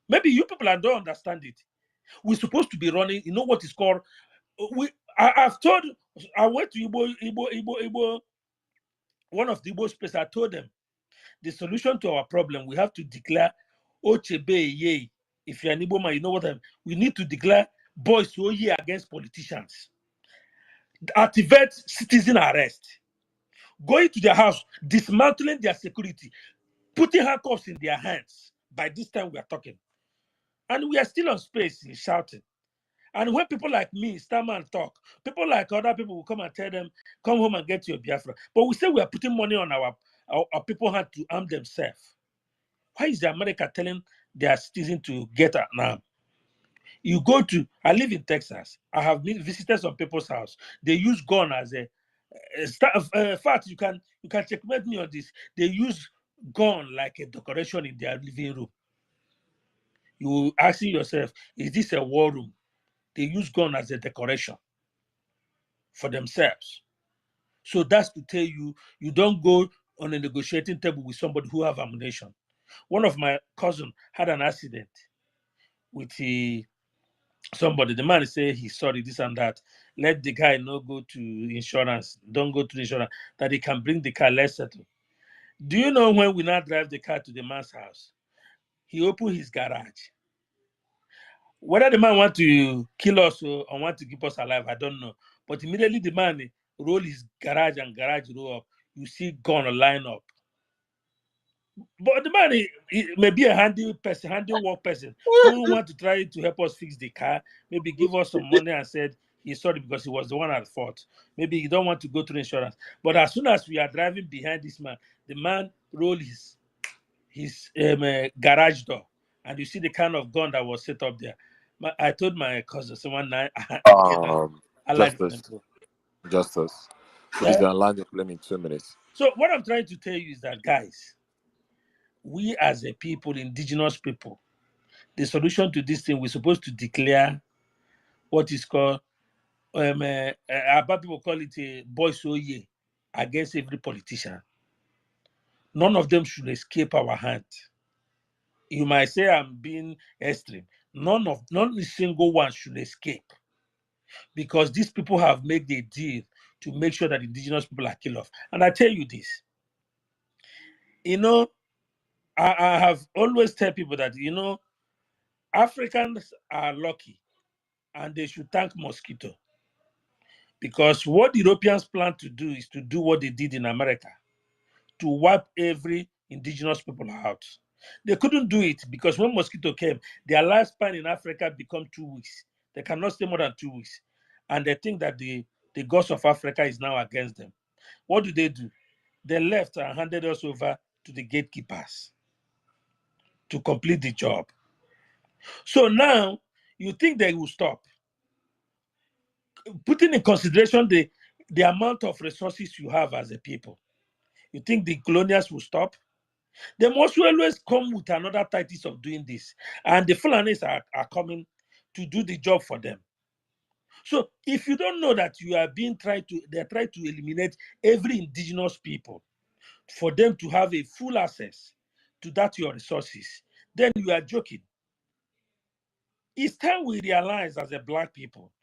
Maybe you people don't understand it. We're supposed to be running, you know what is called, I went to Igbo, one of the Igbo space, I told them, the solution to our problem, we have to declare Ochebe Ye. If you're an Igbo man, you know what we need to declare boys who ye against politicians. Activate citizen arrest. Going to their house, dismantling their security, putting handcuffs in their hands. By this time we are talking. And we are still on space shouting. And when people like me stand and talk, people like other people will come and tell them, come home and get your Biafra. But we say we are putting money on our people hand to arm themselves. Why is the America telling their citizens to get an arm? You go to, I live in Texas. I have been visited some people's house. They use gun as a fact, you can checkmate me on this. They use gun like a decoration in their living room. You asking yourself, is this a war room? They use gun as a decoration for themselves. So that's to tell you, you don't go on a negotiating table with somebody who have ammunition. One of my cousins had an accident with somebody. The man say he's sorry, this and that. Let the guy not go to insurance. Don't go to insurance. That he can bring the car, let's settle. Do you know when we now drive the car to the man's house? He opened his garage. Whether the man want to kill us or want to keep us alive, I don't know. But immediately the man roll his garage and garage roll up. You see gun line up. But the man he may be a handy person, handy work person who want to try to help us fix the car, maybe give us some money and said he's sorry because he was the one at fault. Maybe he don't want to go through insurance. But as soon as we are driving behind this man, the man roll his garage door, and you see the kind of gun that was set up there. I told my cousin, so one night, I like Justice. Please don't land your plane in 2 minutes. So what I'm trying to tell you is that, guys, we as a people, indigenous people, the solution to this thing, we're supposed to declare what is called, people call it a boys oye against every politician. None of them should escape our hand. You might say I'm being extreme. Not a single one should escape, because these people have made a deal to make sure that indigenous people are killed off. And I tell you this, I have always tell people that, Africans are lucky and they should thank mosquito, because what the Europeans plan to do is to do what they did in America, to wipe every indigenous people out. They couldn't do it because when mosquito came, their lifespan in Africa become 2 weeks. They cannot stay more than 2 weeks. And they think that the gods of Africa is now against them. What do? They left and handed us over to the gatekeepers to complete the job. So now, you think they will stop? Putting in consideration the amount of resources you have as a people, you think the colonials will stop? They must always come with another tactics of doing this. And the Fulanis are coming to do the job for them. So if you don't know that you are they're trying to eliminate every indigenous people for them to have a full access to your resources, then you are joking. It's time we realize as a black people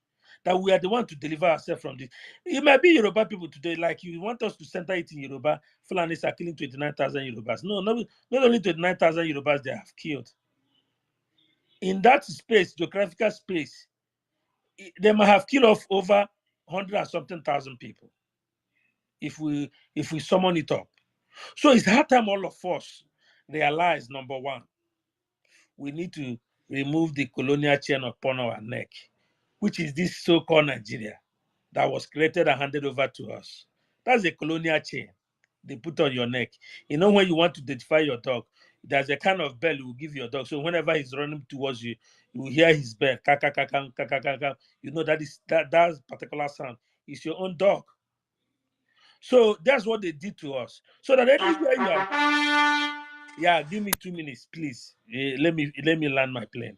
that we are the one to deliver ourselves from this. It might be Yoruba people today, like you want us to center it in Yoruba. Fulanis are killing 29,000 Yorubas. No, not only 29,000 Yorubas they have killed. In that space, geographical space, they might have killed off over 100 and something thousand people if we summon it up. So it's hard time all of us realize, number one, we need to remove the colonial chain upon our neck, which is this so-called Nigeria that was created and handed over to us. That's a colonial chain they put on your neck. When you want to identify your dog, there's a kind of bell you will give your dog. So whenever he's running towards you, you will hear his bell. That particular sound is your own dog. So that's what they did to us. So that anywhere you are, yeah, give me 2 minutes, please. Let me land my plane.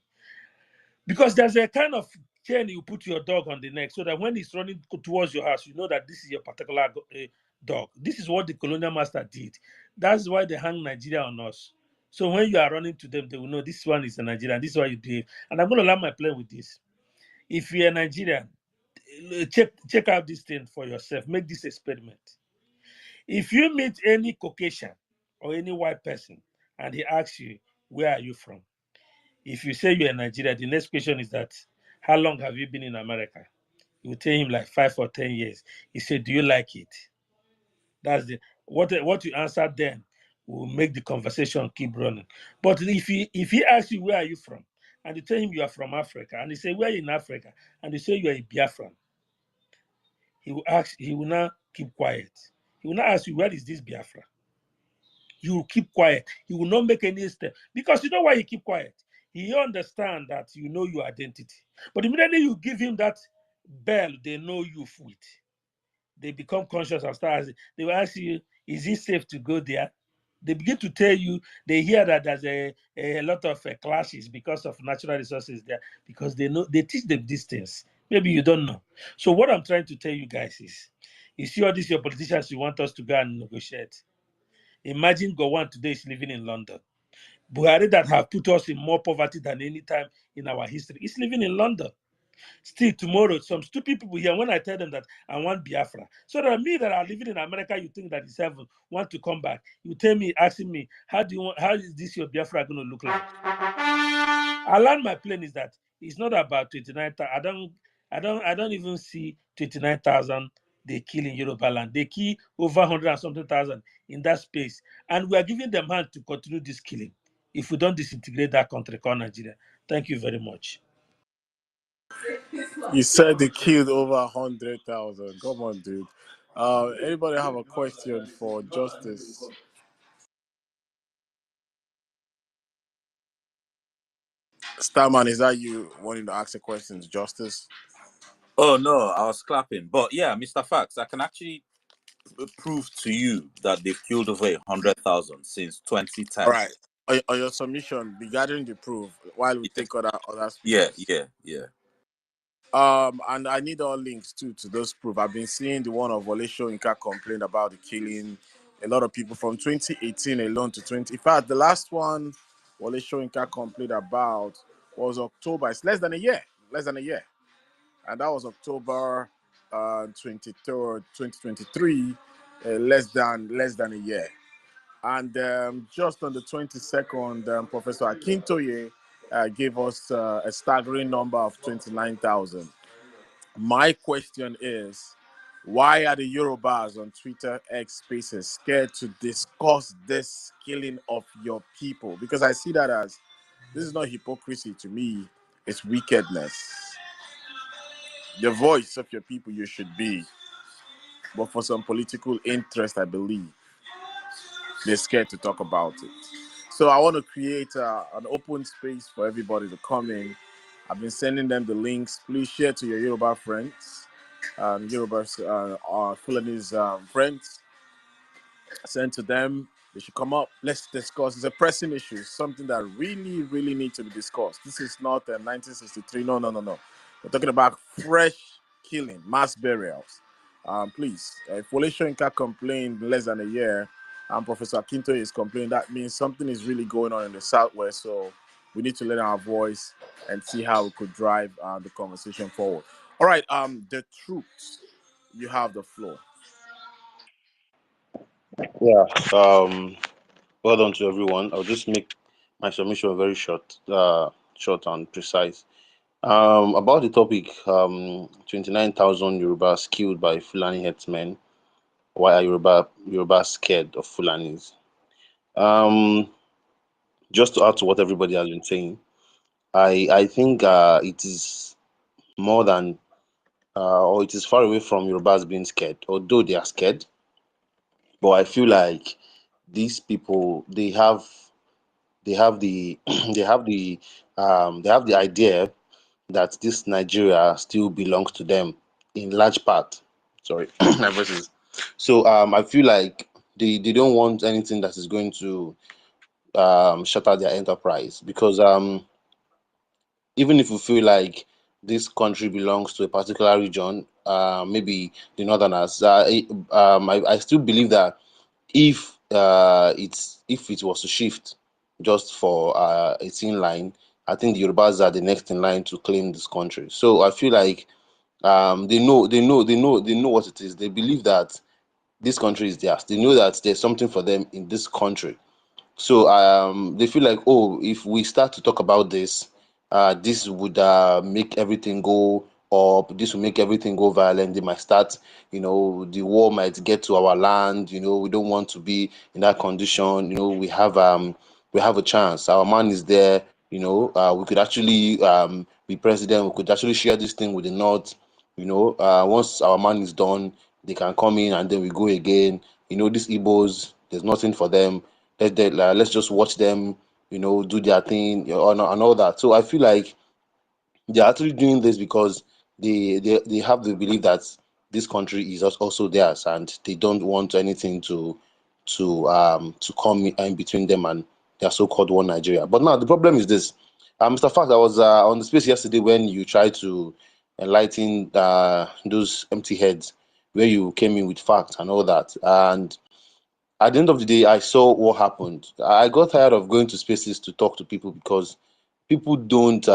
Because there's a kind of chain you put your dog on the neck, so that when he's running towards your house, you know that this is your particular dog. This is what the colonial master did. That's why they hang Nigeria on us. So when you are running to them, they will know this one is a Nigerian, this is why you behave. And I'm going to land my plane with this. If you're a Nigerian, check out this thing for yourself. Make this experiment. If you meet any Caucasian or any white person and he asks you, where are you from? If you say you're in Nigeria, the next question is that, how long have you been in America? You tell him like 5 or 10 years. He said, do you like it? That's the what you answer then will make the conversation keep running. But if he asks you, where are you from? And you tell him you are from Africa, and he say, where in Africa? And you say you are a Biafran, he will not keep quiet. He will not ask you, where is this Biafra? You will keep quiet. He will not make any step. Because you know why he keep quiet? He understand that you know your identity. But immediately you give him that bell they know you with, they become conscious and start asking. They will ask you, is it safe to go there? They begin to tell you, they hear that there's a lot of clashes because of natural resources there, because they know, they teach them these things. Maybe you don't know. So what I'm trying to tell you guys is, you see all these your politicians you want us to go and negotiate. Imagine Gowon today is living in London. Buhari that have put us in more poverty than any time in our history is living in London. Still tomorrow, some stupid people here, when I tell them that I want Biafra, so that me that are living in America, you think that is heaven, want to come back. You tell me, asking me, how is this your Biafra going to look like? I learned my plan is that it's not about 29,000. I don't even see 29,000 they kill in Yoruba land. They kill over 100 and something thousand in that space. And we are giving them hand to continue this killing if we don't disintegrate that country called Nigeria. Thank you very much. You said they killed over 100,000. Come on, dude. Anybody have a question for Justice? Starman, is that you wanting to ask a question to Justice? Oh no, I was clapping. But yeah, Mr. Fax, I can actually prove to you that they've killed over 100,000 since 2010. All right. On your submission regarding the proof, while we take other speakers. Yeah. And I need all links too to those proof. I've been seeing the one of Wole Soyinka complained about the killing. A lot of people from 2018 alone to 20. In fact, the last one Wole Soyinka complained about was October. It's less than a year. And that was October 23rd, 2023. Less than a year. And just on the 22nd, Professor Akintoye gave us a staggering number of 29,000. My question is, why are the Yorubas on Twitter X Spaces scared to discuss this killing of your people? Because I see that as, this is not hypocrisy to me, it's wickedness. The voice of your people you should be. But for some political interest, I believe, they're scared to talk about it. So I want to create an open space for everybody to come in. I've been sending them the links. Please share to your Yoruba friends, Yoruba Fulanese friends. Send to them. They should come up. Let's discuss. It's a pressing issue. It's something that really, really needs to be discussed. This is not 1963. No. We're talking about fresh killing, mass burials. Please, if Wole Soyinka complained less than a year, and Professor Akintoye is complaining, that means something is really going on in the Southwest. So we need to let our voice and see how we could drive the conversation forward. All right, the troops, you have the floor. Yeah. Well done to everyone. I'll just make my submission very short and precise. About the topic, 29,000 Yorubas killed by Fulani headsmen. Why are Yoruba scared of Fulanis? Just to add to what everybody has been saying, I think it is more than or it is far away from Yorubas being scared, although they are scared. But I feel like these people, they have the they have the idea that this Nigeria still belongs to them in large part. Sorry, my voice is. So I feel like they don't want anything that is going to shatter their enterprise, because even if you feel like this country belongs to a particular region, maybe the Northerners, I still believe that if it was to shift, just for 18 line. I think the Yorubas are the next in line to claim this country. So I feel like they know what it is. They believe that this country is theirs. They know that there's something for them in this country. So they feel like, oh, if we start to talk about this, this would make everything go up. This will make everything go violent. They might start, the war might get to our land. We don't want to be in that condition. We have a chance. Our man is there. We could actually be president. We could actually share this thing with the North. Once our man is done, they can come in and then we go again. These Igbos, there's nothing for them. Let's just watch them, do their thing, and all that. So I feel like they're actually doing this because they have the belief that this country is also theirs, and they don't want anything to come in between them and their so-called one Nigeria. But now the problem is this, Mr. Fact, I was on the space yesterday when you tried to enlighten those empty heads, where you came in with facts and all that, and at the end of the day, I saw what happened. I got tired of going to spaces to talk to people because people don't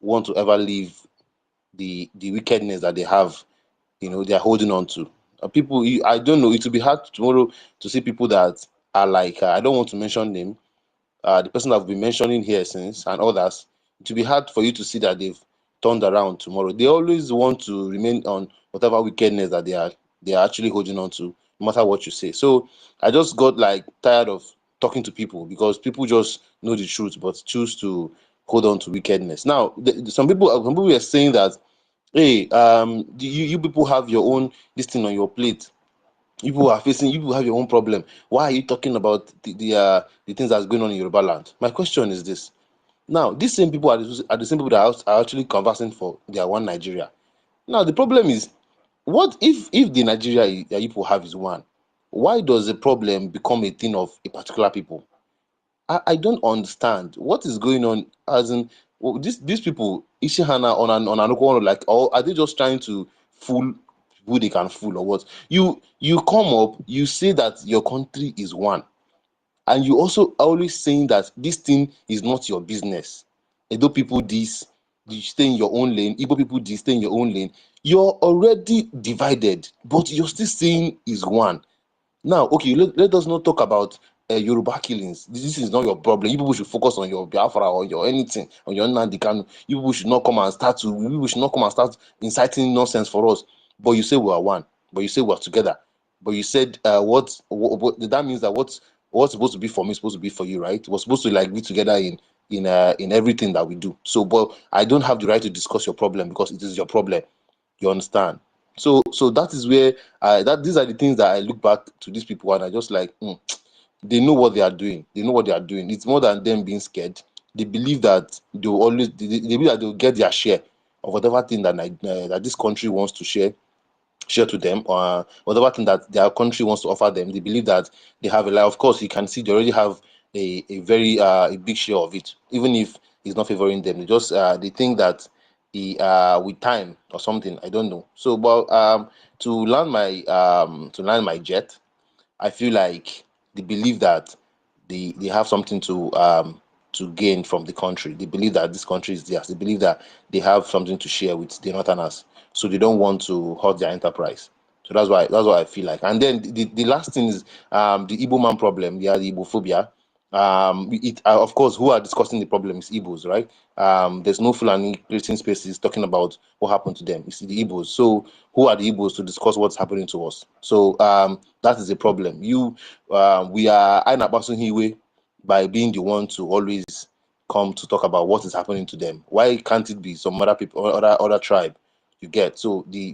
want to ever leave the wickedness that they have. They are holding on to. I don't know. It will be hard tomorrow to see people that are like I don't want to mention them, the person I've been mentioning here since and others, it will be hard for you to see that they've turned around tomorrow. They always want to remain on whatever wickedness that they are actually holding on to, no matter what you say. So I just got like tired of talking to people because people just know the truth but choose to hold on to wickedness. Now, some people were saying that, hey, you people have your own this thing on your plate. You people have your own problem. Why are you talking about the things that's going on in Yoruba land? My question is this. Now, these same people are the same people that are actually conversing for their one Nigeria. Now, the problem is, what if the Nigeria that people have is one? Why does the problem become a thing of a particular people? I don't understand what is going on. As in, these people, Ishihana on an equal, like, or are they just trying to fool who they can fool or what? You come up, you say that your country is one, and you also always saying that this thing is not your business. Edo people this, you stay in your own lane. Igbo people this, stay in your own lane. You're already divided, but you're still saying is one. Now, okay, let us not talk about Yoruba killings. This is not your problem. You people should focus on your Biafra or your anything, on your Nnamdi Kanu. You people should not come and start inciting nonsense for us. But you say we are one. But you say we are together. But you said what that means that what's supposed to be for me is supposed to be for you, right? We're supposed to like be together in everything that we do. So, but I don't have the right to discuss your problem because it is your problem. You understand? So that is where these are the things that I look back to these people and I just like, they know what they are doing. They know what they are doing. It's more than them being scared. They believe that they believe that they'll get their share of whatever thing that this country wants to share to them, or whatever thing that their country wants to offer them. They believe that they have a lot. Of course, you can see they already have a very a big share of it, even if it's not favoring them. They think that with time or something, I don't know. So, but to land my jet, I feel like they believe that they have something to gain from the country. They believe that this country is theirs. They believe that they have something to share with the Northerners. So they don't want to hurt their enterprise. So that's what I feel like. And then the last thing is the Igbo man problem. Yeah, the Igbo phobia. Of course, who are discussing the problem is Igbos, right? There's no Fulani creating spaces talking about what happened to them. It's the Igbos. So who are the Igbos to discuss what's happening to us? So that is a problem. We are Aina Hiwe by being the one to always come to talk about what is happening to them. Why can't it be some other people, or other tribe? You get so the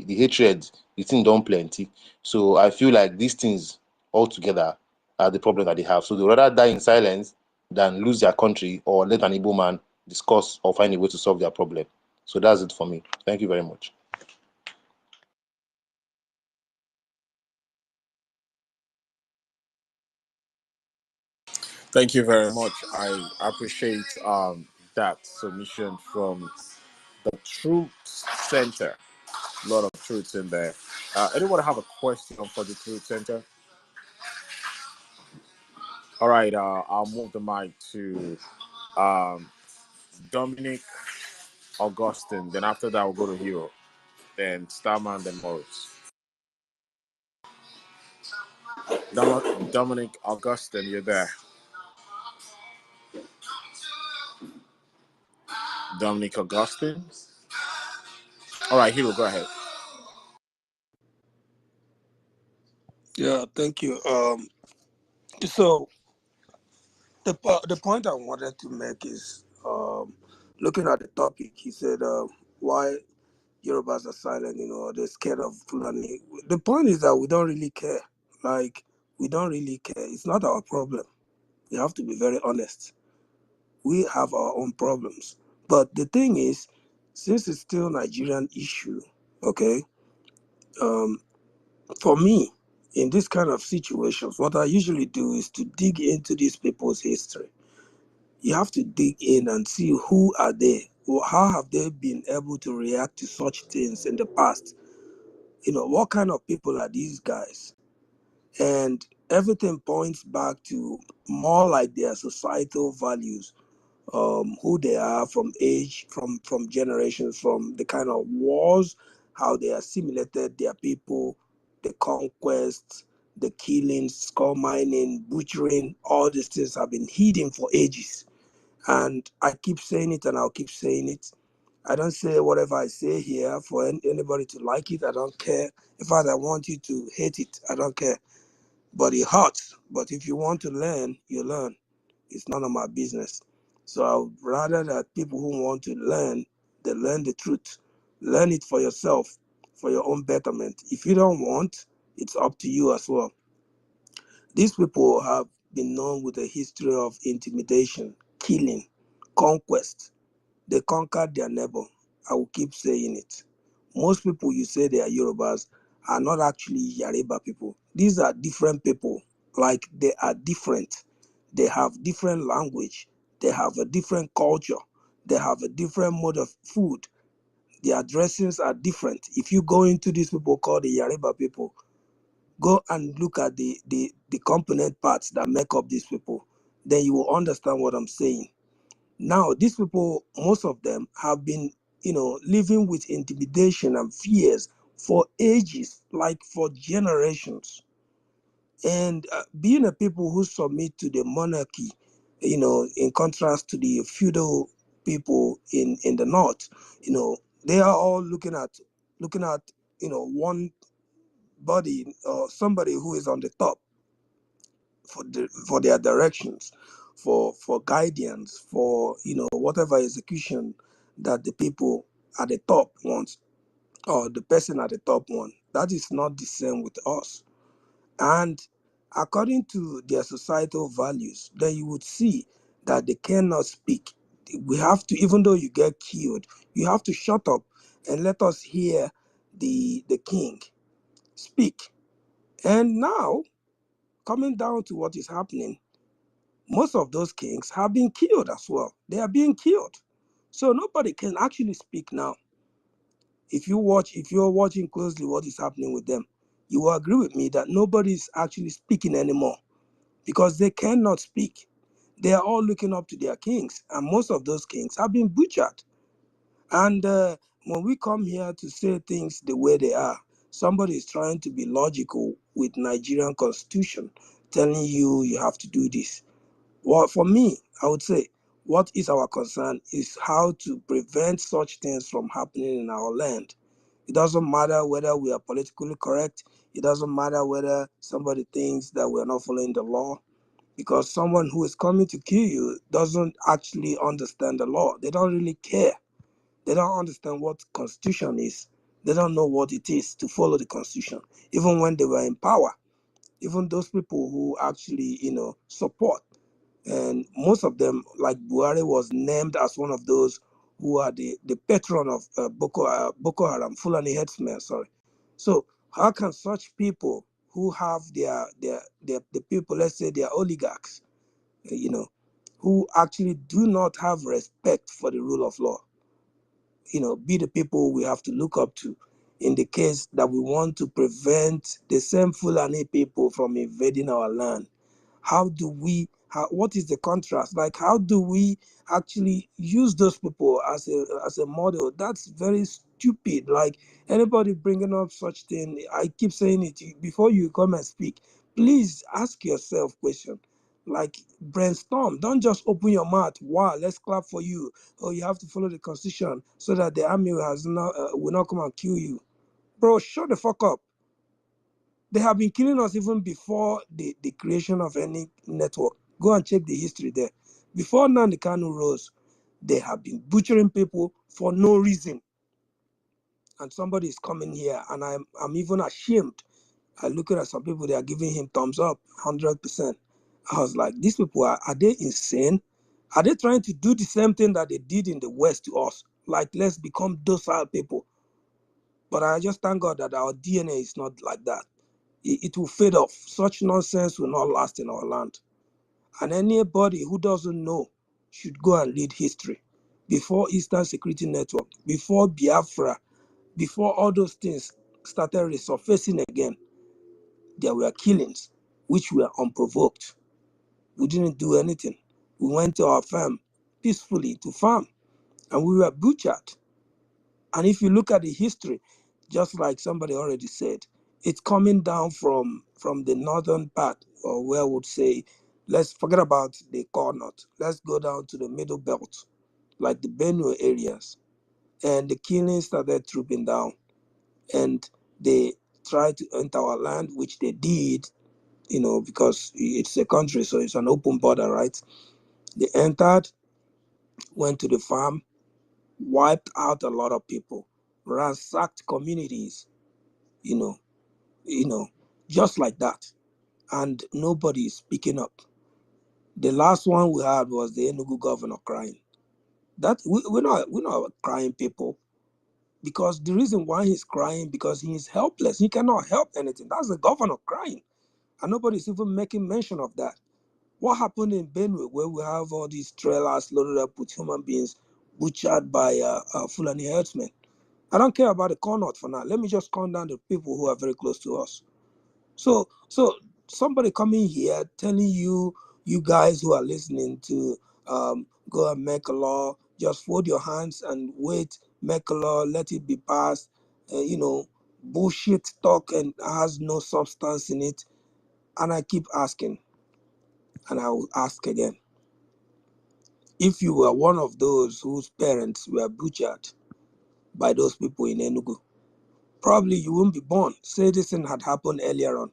hatred, the thing don't plenty. So I feel like these things all together are the problem that they have. So they rather die in silence than lose their country or let an Igbo man discuss or find a way to solve their problem. So that's it for me. Thank you very much. Thank you very much. I appreciate that submission from the Truth Center. A lot of truths in there. Anyone have a question for the Truth Center? All right, I'll move the mic to Dominic, Augustine. Then after that, we'll go to Hero. Then Starman, then Morris. Dominic, Augustine, you're there. Dominic, Augustine. All right, Hero, go ahead. Yeah, thank you. So the point I wanted to make is looking at the topic. He said why Yorubas are silent. They're scared of Fulani. The point is that we don't really care. Like, we don't really care. It's not our problem. We have to be very honest. We have our own problems. But the thing is, since it's still Nigerian issue, okay, for me, in this kind of situations, what I usually do is to dig into these people's history. You have to dig in and see who are they, or how have they been able to react to such things in the past. What kind of people are these guys? And everything points back to more like their societal values, who they are from age, from generations, from the kind of wars, how they assimilated their people, the conquests, the killings, skull mining, butchering. All these things have been hidden for ages. And I keep saying it and I'll keep saying it. I don't say whatever I say here for anybody to like it. I don't care. In fact, I want you to hate it. I don't care. But it hurts. But if you want to learn, you learn. It's none of my business. So I would rather that people who want to learn, they learn the truth. Learn it for yourself, for your own betterment. If you don't want, it's up to you as well. These people have been known with a history of intimidation, killing, conquest. They conquered their neighbor. I will keep saying it. Most people you say they are Yorubas are not actually Yoruba people. These are different people. Like, they are different. They have different language. They have a different culture. They have a different mode of food. Their dressings are different. If you go into these people called the Yoruba people, go and look at the component parts that make up these people. Then you will understand what I'm saying. Now, these people, most of them have been, living with intimidation and fears for ages, like for generations. And being a people who submit to the monarchy, in contrast to the feudal people in the north, they are all looking at, one body or somebody who is on the top for their directions, for guidance, for whatever execution that the people at the top want, or the person at the top want. That is not the same with us. And according to their societal values, then you would see that they cannot speak. We have to, even though you get killed, you have to shut up and let us hear the king speak. And now, coming down to what is happening, most of those kings have been killed as well. They are being killed. So nobody can actually speak now. If you're watching closely what is happening with them, you will agree with me that nobody is actually speaking anymore because they cannot speak. They are all looking up to their kings, and most of those kings have been butchered. And when we come here to say things the way they are, somebody is trying to be logical with Nigerian constitution, telling you have to do this. Well, for me, I would say what is our concern is how to prevent such things from happening in our land. It doesn't matter whether we are politically correct. It doesn't matter whether somebody thinks that we are not following the law, because someone who is coming to kill you doesn't actually understand the law. They don't really care. They don't understand what constitution is. They don't know what it is to follow the constitution. Even when they were in power, even those people who actually, support, and most of them, like Buhari, was named as one of those who are the patron of Boko Haram, Fulani headsmen, sorry. So how can such people who have the people, let's say their oligarchs, who actually do not have respect for the rule of law, be the people we have to look up to in the case that we want to prevent the same Fulani people from invading our land? What is the contrast? Like, how do we actually use those people as a model? That's very stupid. Like, anybody bringing up such thing, I keep saying it, before you come and speak, please ask yourself question. Like, brainstorm. Don't just open your mouth. Wow, let's clap for you. Oh, you have to follow the constitution so that the army will not come and kill you. Bro, shut the fuck up. They have been killing us even before the creation of any network. Go and check the history there. Before Nnamdi Kanu rose, they have been butchering people for no reason. And somebody is coming here, and I'm even ashamed. I look at some people, they are giving him thumbs up, 100%. I was like, these people, are they insane? Are they trying to do the same thing that they did in the West to us? Like, let's become docile people. But I just thank God that our DNA is not like that. It will fade off. Such nonsense will not last in our land. And anybody who doesn't know should go and read history. Before Eastern Security Network, before Biafra, before all those things started resurfacing again, there were killings which were unprovoked. We didn't do anything. We went to our farm peacefully to farm, and we were butchered. And if you look at the history, just like somebody already said, it's coming down from the northern part, or where I would say, let's forget about the core north. Let's go down to the middle belt, like the Benue areas. And the killings started trooping down. And they tried to enter our land, which they did, because it's a country, so it's an open border, right? They entered, went to the farm, wiped out a lot of people, ransacked communities, you know, just like that. And nobody is speaking up. The last one we had was the Enugu governor crying. That we're not crying people, because the reason why he's crying, because he is helpless. He cannot help anything. That's the governor crying, and nobody's even making mention of that. What happened in Benue, where we have all these trailers loaded up with human beings butchered by Fulani herdsmen? I don't care about the Connaught for now. Let me just calm down the people who are very close to us. So somebody coming here telling you guys who are listening to go and make a law, just fold your hands and wait, make a law, let it be passed, bullshit talk and has no substance in it. And I keep asking, and I will ask again. If you were one of those whose parents were butchered by those people in Enugu, probably you wouldn't be born. Say this thing had happened earlier on.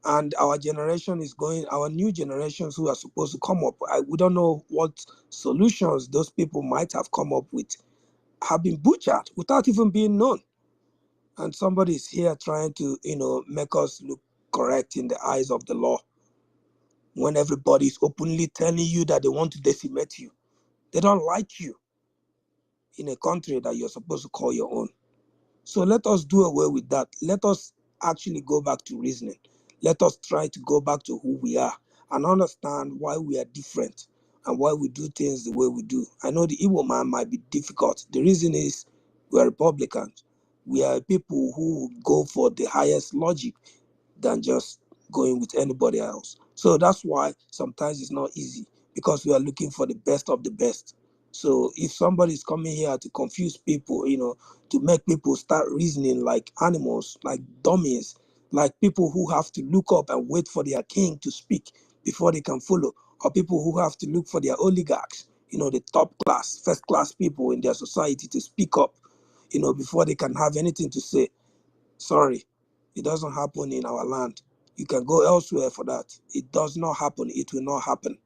And our generation is going, our new generations who are supposed to come up, we don't know what solutions those people might have come up with, have been butchered without even being known. And somebody is here trying to, make us look correct in the eyes of the law, when everybody is openly telling you that they want to decimate you. They don't like you in a country that you're supposed to call your own. So let us do away with that. Let us actually go back to reasoning. Let us try to go back to who we are and understand why we are different and why we do things the way we do. I know the Igbo man might be difficult. The reason is we are Republicans. We are people who go for the highest logic than just going with anybody else. So that's why sometimes it's not easy, because we are looking for the best of the best. So if somebody is coming here to confuse people, to make people start reasoning like animals, like dummies, like people who have to look up and wait for their king to speak before they can follow, or people who have to look for their oligarchs, the top class, first class people in their society to speak up, before they can have anything to say. Sorry, it doesn't happen in our land. You can go elsewhere for that. It does not happen. It will not happen.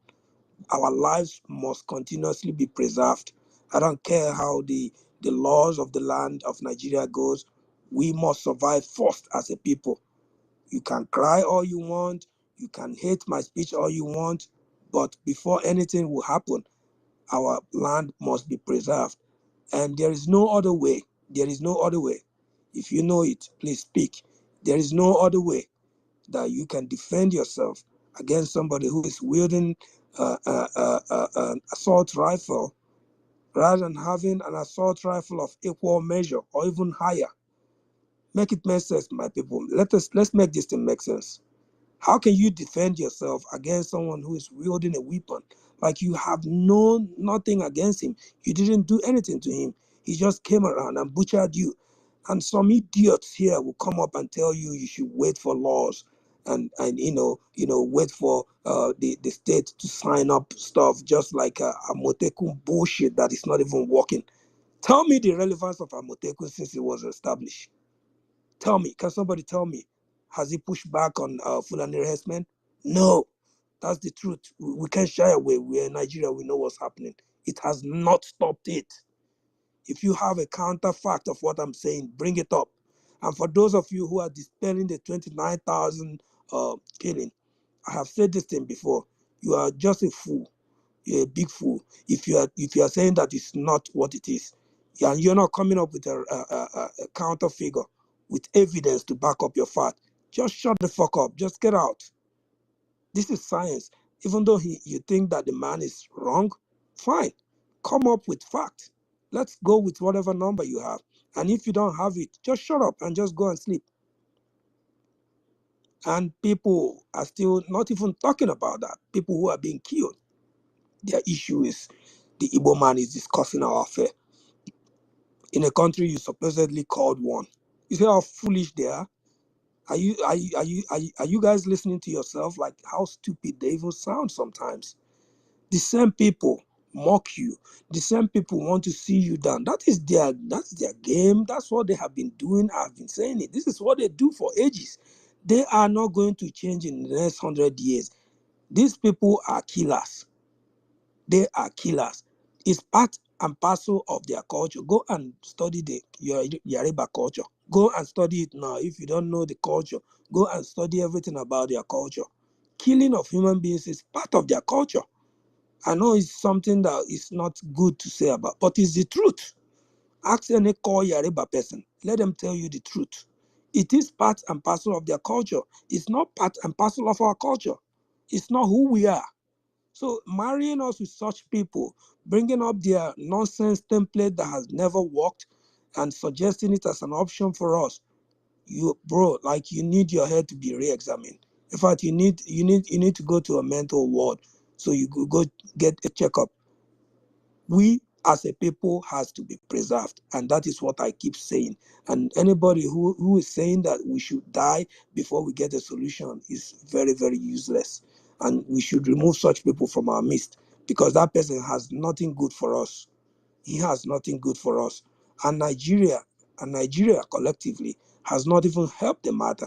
Our lives must continuously be preserved. I don't care how the laws of the land of Nigeria goes. We must survive first as a people. You can cry all you want. You can hate my speech all you want. But before anything will happen, our land must be preserved. And there is no other way. There is no other way. If you know it, please speak. There is no other way that you can defend yourself against somebody who is wielding an assault rifle, rather than having an assault rifle of equal measure or even higher. Make it make sense, my people. Let's make this thing make sense. How can you defend yourself against someone who is wielding a weapon? Like you have nothing against him. You didn't do anything to him. He just came around and butchered you. And some idiots here will come up and tell you you should wait for laws and wait for the state to sign up stuff, just like a Motekun bullshit that is not even working. Tell me the relevance of Amotekun since it was established. Tell me, can somebody tell me? Has he pushed back on Fulani harassment? No, that's the truth. We can't shy away. We're in Nigeria. We know what's happening. It has not stopped it. If you have a counterfact of what I'm saying, bring it up. And for those of you who are dispelling the 29,000 killing, I have said this thing before. You are just a fool. You're a big fool if you are saying that it's not what it is, and you're not coming up with a counter figure with evidence to back up your fact. Just shut the fuck up. Just get out. This is science. Even though you think that the man is wrong, fine. Come up with fact. Let's go with whatever number you have. And if you don't have it, just shut up and just go and sleep. And people are still not even talking about that. People who are being killed. Their issue is the Igbo man is discussing our affair in a country you supposedly called one. You see how foolish they are? Are you guys listening to yourself? Like how stupid they even sound sometimes. The same people mock you. The same people want to see you down. That's their game. That's what they have been doing. I've been saying it. This is what they do for ages. They are not going to change in the next 100 years. These people are killers. They are killers. It's part and parcel of their culture. Go and study the Yoruba culture. Go and study it now. If you don't know the culture, go and study everything about their culture. Killing of human beings is part of their culture. I know it's something that is not good to say about, but it's the truth. Ask any core Yoruba person. Let them tell you the truth. It is part and parcel of their culture. It's not part and parcel of our culture. It's not who we are. So marrying us with such people, bringing up their nonsense template that has never worked and suggesting it as an option for us, you need your head to be re-examined. In fact, you need to go to a mental ward so you could go get a checkup. We as a people has to be preserved, and that is what I keep saying. And anybody who is saying that we should die before we get a solution is very, very useless. And we should remove such people from our midst, because that person has nothing good for us. He has nothing good for us. And Nigeria collectively has not even helped the matter.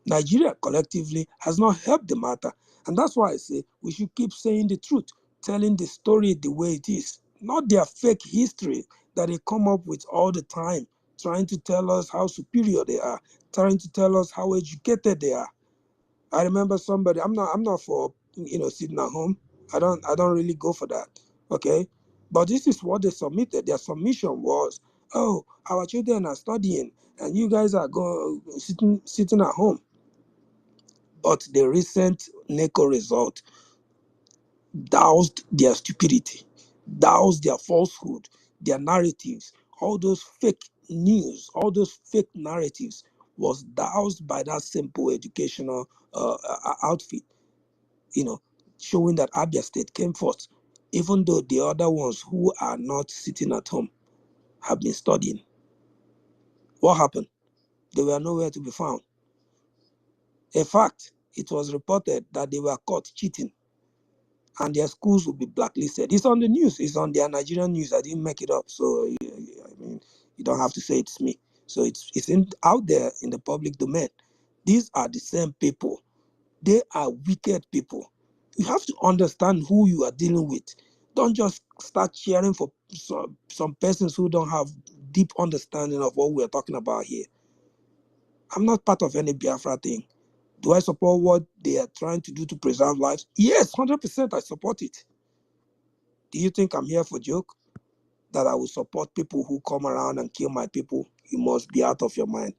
Nigeria collectively has not helped the matter. And that's why I say we should keep saying the truth, telling the story the way it is, not their fake history that they come up with all the time, trying to tell us how superior they are, trying to tell us how educated they are. I remember somebody, I'm not for sitting at home. I don't really go for that. Okay? But this is what they submitted. Their submission was, oh, our children are studying and you guys are sitting at home. But the recent NECO result doused their stupidity, doused their falsehood, their narratives, all those fake news, all those fake narratives was doused by that simple educational outfit, showing that Abia State came first, even though the other ones who are not sitting at home have been studying. What happened? They were nowhere to be found. In fact, it was reported that they were caught cheating and their schools will be blacklisted. It's on the news. It's on their Nigerian news. I didn't make it up. So, you don't have to say it's me. So it's out there in the public domain. These are the same people. They are wicked people. You have to understand who you are dealing with. Don't just start cheering for some persons who don't have deep understanding of what we're talking about here. I'm not part of any Biafra thing. Do I support what they are trying to do to preserve lives? Yes, 100% I support it. Do you think I'm here for joke? That I will support people who come around and kill my people? You must be out of your mind.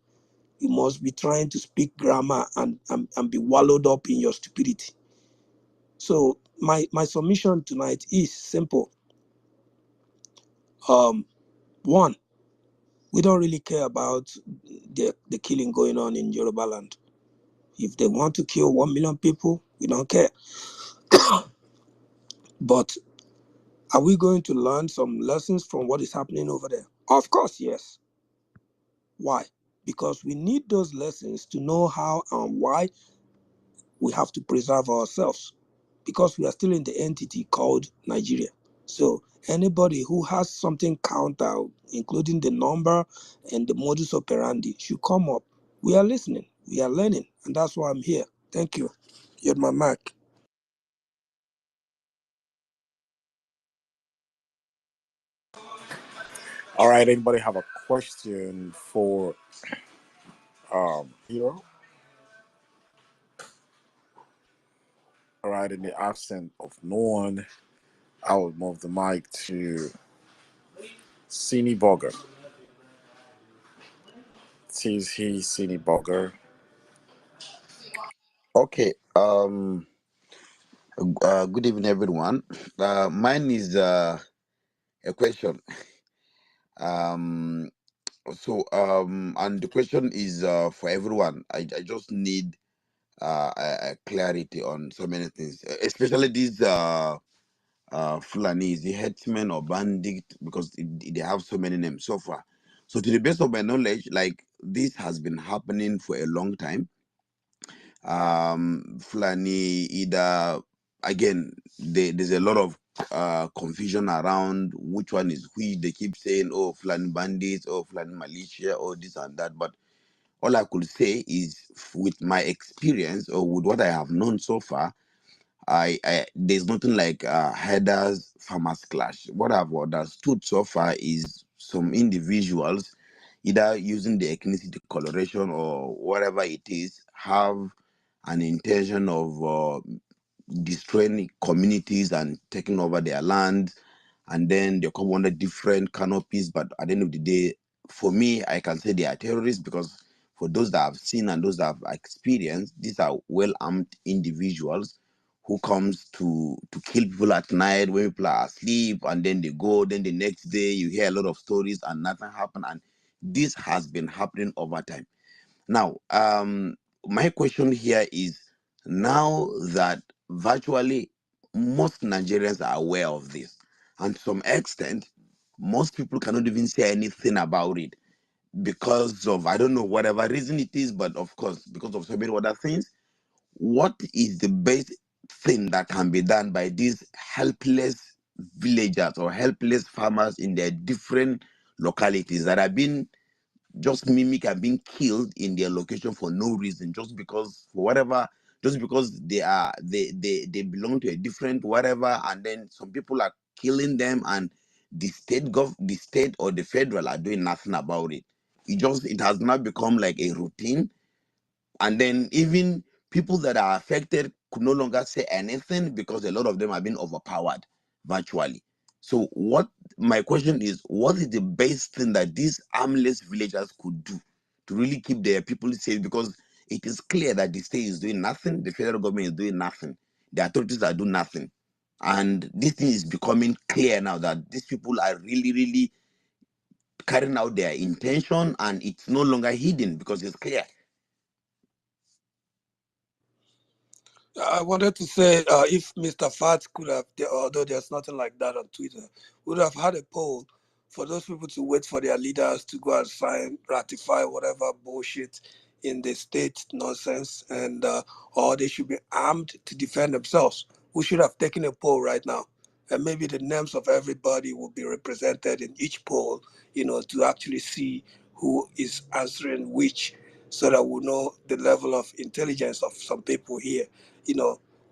You must be trying to speak grammar and be wallowed up in your stupidity. So my submission tonight is simple. One, we don't really care about the killing going on in Yoruba land. If they want to kill 1 million people, we don't care. But are we going to learn some lessons from what is happening over there? Of course, yes. Why? Because we need those lessons to know how and why we have to preserve ourselves, because we are still in the entity called Nigeria. So anybody who has something counter, including the number and the modus operandi, should come up. We are listening, we are learning, and that's why I'm here. Thank you. You're my mic. All right, anybody have a question for Hero? All right, in the absence of no one, I will move the mic to Cine Bogger. Tis he, Cine Bogger. Okay. Good evening, everyone. Mine is a question. And the question is for everyone. I just need a clarity on so many things, especially these Fulanis, the headsmen or bandit, because they have so many names so far. So, to the best of my knowledge, like this has been happening for a long time. Fulani either, again, there's a lot of confusion around which one is which. They keep saying, oh, Fulani bandits, oh, Fulani militia, or this and that. But all I could say is, with my experience or with what I have known so far, I there's nothing like headers farmers clash. What I've understood so far is some individuals, either using the ethnicity coloration or whatever it is, have an intention of destroying communities and taking over their land, and then they come under different canopies. But at the end of the day, for me, I can say they are terrorists, because for those that have seen and those that have experienced, these are well-armed individuals who comes to kill people at night when people are asleep, and then they go. Then the next day, you hear a lot of stories and nothing happened. And this has been happening over time. Now, my question here is, now that virtually most Nigerians are aware of this, and to some extent, most people cannot even say anything about it because of, I don't know, whatever reason it is, but of course, because of so many other things. What is the best thing that can be done by these helpless villagers or helpless farmers in their different localities that have been just mimic and being killed in their location for no reason, just because, for whatever, just because they belong to a different whatever, and then some people are killing them, and the state or the federal are doing nothing about it. It has now become like a routine, and then even people that are affected could no longer say anything because a lot of them have been overpowered virtually. So what my question is, what is the best thing that these armless villagers could do to really keep their people safe? Because it is clear that the state is doing nothing, the federal government is doing nothing, the authorities are doing nothing. And this thing is becoming clear now that these people are really, really carrying out their intention, and it's no longer hidden because it's clear. I wanted to say, if Mr. Fat could have, although there's nothing like that on Twitter, would have had a poll for those people to wait for their leaders to go and sign, ratify whatever bullshit in the state nonsense, and or they should be armed to defend themselves. We should have taken a poll right now, and maybe the names of everybody will be represented in each poll, to actually see who is answering which, so that we'll know the level of intelligence of some people here.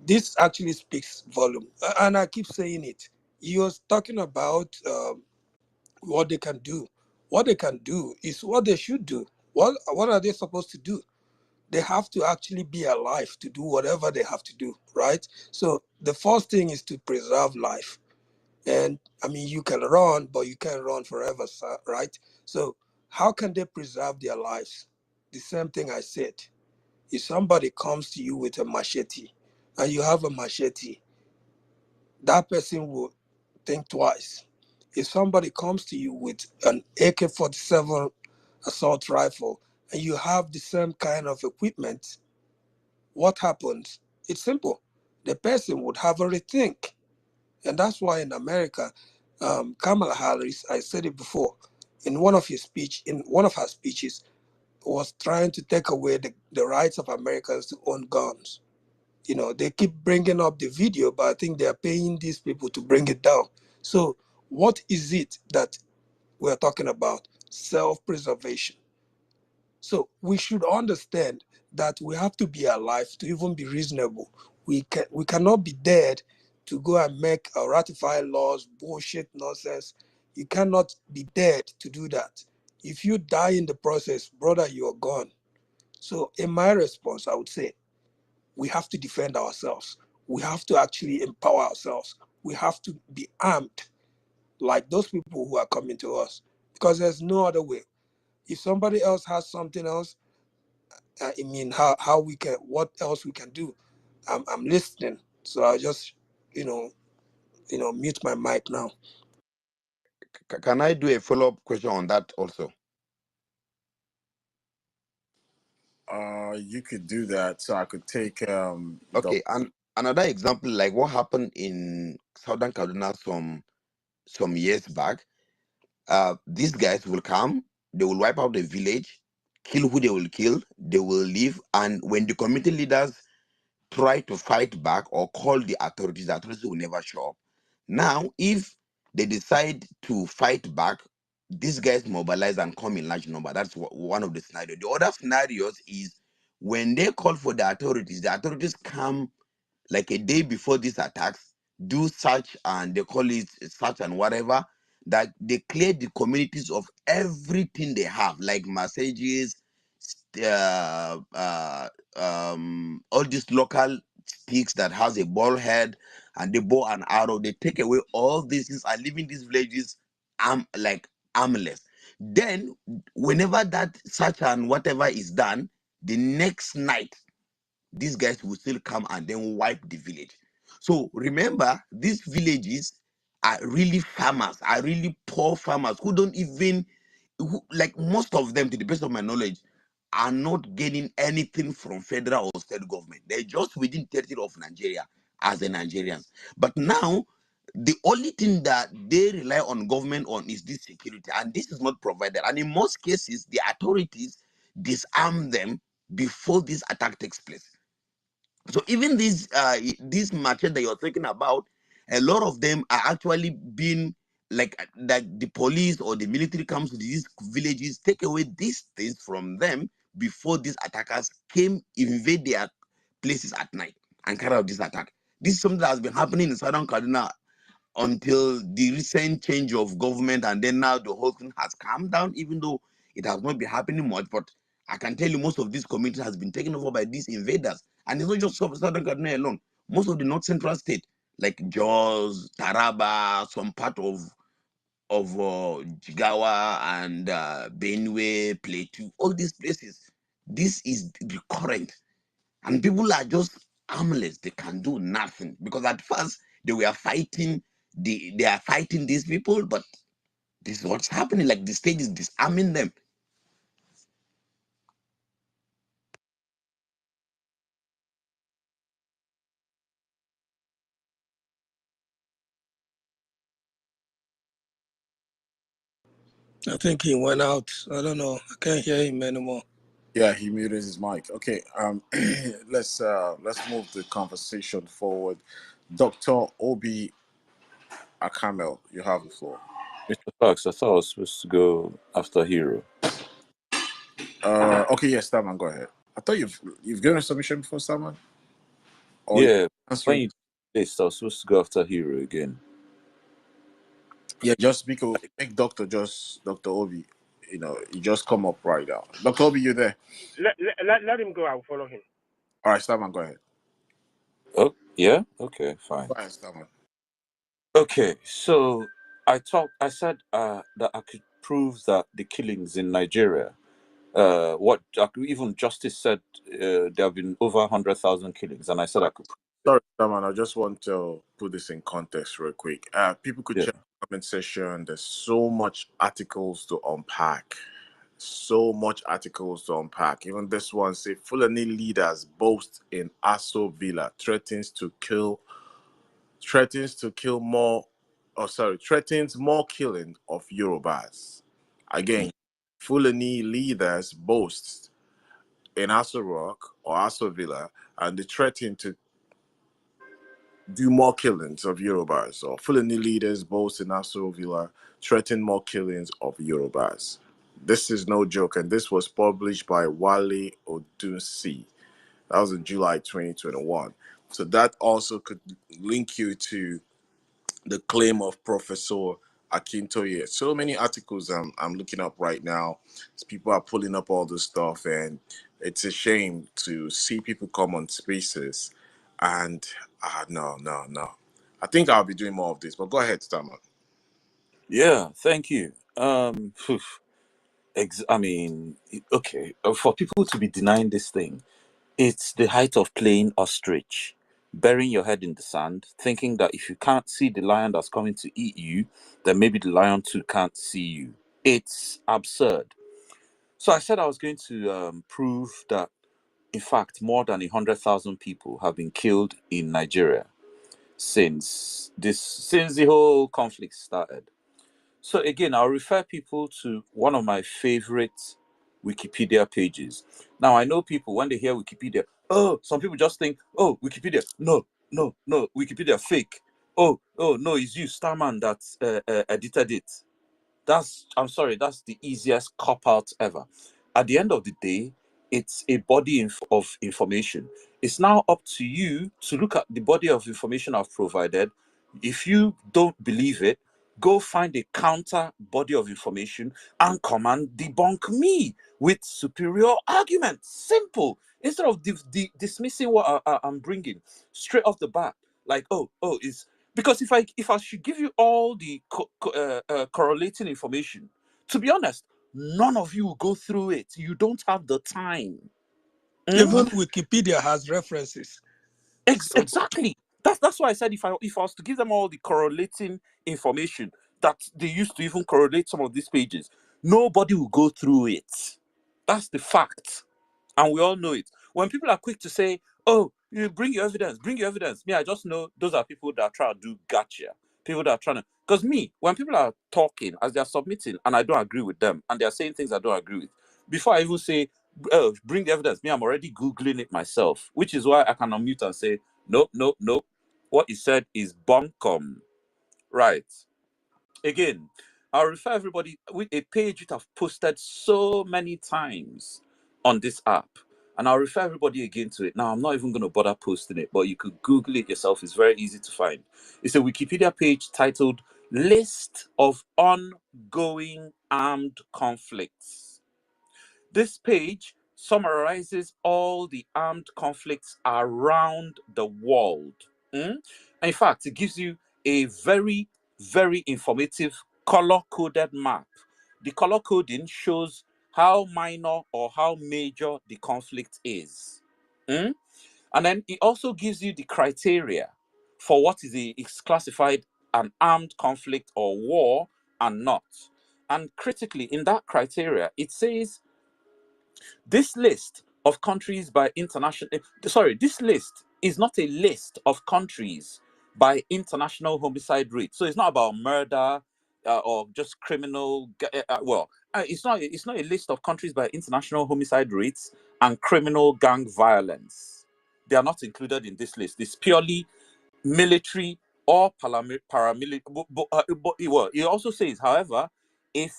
This actually speaks volume. And I keep saying it. You're talking about what they can do. What they can do is what they should do. What are they supposed to do? They have to actually be alive to do whatever they have to do, right? So the first thing is to preserve life. And I mean, you can run, but you can't run forever, right? So how can they preserve their lives? The same thing I said. If somebody comes to you with a machete and you have a machete, that person will think twice. If somebody comes to you with an AK-47 assault rifle and you have the same kind of equipment, what happens? It's simple. The person would have a rethink. And that's why in America, Kamala Harris, I said it before, in one of her speeches, was trying to take away the rights of Americans to own guns. You know, they keep bringing up the video, but I think they are paying these people to bring it down. So what is it that we're talking about? Self-preservation. So we should understand that we have to be alive to even be reasonable. We cannot be dead to go and make or ratify laws, bullshit nonsense. You cannot be dead to do that. If you die in the process, brother, you're gone. So in my response, I would say we have to defend ourselves. We have to actually empower ourselves. We have to be armed like those people who are coming to us, because there's no other way. If somebody else has something else, I mean, how we can, what else we can do? I'm listening, so I'll just, mute my mic now. Can I do a follow-up question on that also? You could do that. So I could take Okay, and another example, like what happened in Southern Kaduna some years back. These guys will come, they will wipe out the village, kill who they will kill, they will leave, and when the community leaders try to fight back or call the authorities will never show up. Now, if they decide to fight back, these guys mobilize and come in large number. That's one of the scenarios. The other scenarios is when they call for the authorities come like a day before these attacks, do search, and they call it search and whatever, that they clear the communities of everything they have, like messages, all these local sticks that has a ball head and the bow and arrow. They take away all these things and leaving these villages armless. Then whenever that search and whatever is done, the next night these guys will still come and then wipe the village. So remember, these villages are really farmers, are really poor farmers who don't even, like most of them, to the best of my knowledge, are not getting anything from federal or state government. They're just within territory of Nigeria as the Nigerians. But now, the only thing that they rely on government on is this security, and this is not provided. And in most cases, the authorities disarm them before this attack takes place. So even these marches that you're talking about, a lot of them are actually being like that the police or the military comes to these villages, take away these things from them before these attackers came invade their places at night and carry out this attack. This is something that has been happening in Southern Kaduna until the recent change of government, and then now the whole thing has calmed down, even though it has not been happening much. But I can tell you most of these communities has been taken over by these invaders, and it's not just Southern Kaduna alone. Most of the North Central state, like Jos, Taraba, some part of Jigawa and Benue, Plateau, all these places, this is recurrent, and people are just armless. They can do nothing because at first they were fighting. They are fighting these people, but this is what's happening. Like the state is disarming them. I think he went out. I don't know. I can't hear him anymore. Yeah, he muted his mic. Okay, let's move the conversation forward. Dr. Obi Akamel, you have the floor. Mr. Fox, I thought I was supposed to go after Hero. Okay, yes, Starman, go ahead. I thought you've given a submission before, Starman. Yeah, when you did this, I was supposed to go after Hero again. Yeah, just make Dr. Obi. You just come up right now. Dr. Obi, you there? Let him go. I'll follow him. All right, Starman, go ahead. Oh, yeah? Okay, fine. Go ahead, Starman. Okay, so I said that I could prove that the killings in Nigeria, even Justice said there have been over 100,000 killings, and I said I could prove it. Sorry, Starman, I just want to put this in context real quick. People could check the comment section. There's so much articles to unpack. So much articles to unpack. Even this one say Fulani leaders boast in Aso Villa, threatens more killing of Yorubas. Again, Fulani leaders boast in Aso Rock or Aso Villa, and they threaten to do more killings of Yorubas. Or Fulani leaders boast in Aso Villa, threaten more killings of Yorubas. This is no joke, and this was published by Wale Odunsi. That was in July 2021. So that also could link you to the claim of Professor Akintoye. So many articles I'm looking up right now. People are pulling up all this stuff, and it's a shame to see people come on spaces and no. I think I'll be doing more of this, but go ahead, Stammer. Yeah, thank you. I mean, okay, for people to be denying this thing, it's the height of playing ostrich, burying your head in the sand, thinking that if you can't see the lion that's coming to eat you, then maybe the lion too can't see you. It's absurd. So I said I was going to prove that, in fact, more than 100,000 people have been killed in Nigeria since the whole conflict started. So again, I'll refer people to one of my favorite Wikipedia pages. Now, I know people, when they hear Wikipedia, oh, some people just think, oh, Wikipedia, no, Wikipedia fake. Oh, no, it's you, Starman, that edited it. I'm sorry, that's the easiest cop out ever. At the end of the day, it's a body of information. It's now up to you to look at the body of information I've provided. If you don't believe it, go find a counter body of information and come and debunk me with superior arguments. Simple. Instead of dismissing what I'm bringing straight off the bat, like, it's because if I should give you all the correlating information, to be honest, none of you will go through it. You don't have the time. Even Wikipedia has references. So, Exactly. That's why I said if I was to give them all the correlating information that they used to even correlate some of these pages, nobody will go through it. That's the fact. And we all know it. When people are quick to say, oh, you bring your evidence, me, I just know those are people that are trying to do gotcha. People that are trying to, because me, when people are talking as they're submitting and I don't agree with them and they're saying things I don't agree with, before I even say, oh, bring the evidence, me, I'm already Googling it myself, which is why I can unmute and say, nope. What you said is Bokham. Right. Again, I'll refer everybody with a page which I've posted so many times on this app. And I'll refer everybody again to it. Now, I'm not even going to bother posting it, but you could Google it yourself. It's very easy to find. It's a Wikipedia page titled List of Ongoing Armed Conflicts. This page summarizes all the armed conflicts around the world. In fact, it gives you a very, very informative color-coded map. The color coding shows how minor or how major the conflict is. And then it also gives you the criteria for what is classified an armed conflict or war and not. And critically, in that criteria, it says this list of countries by international, this list is not a list of countries by international homicide rate. So it's not about murder or just criminal. It's not a list of countries by international homicide rates and criminal gang violence. They are not included in this list. It's purely military or paramilitary. Well, it also says, however, if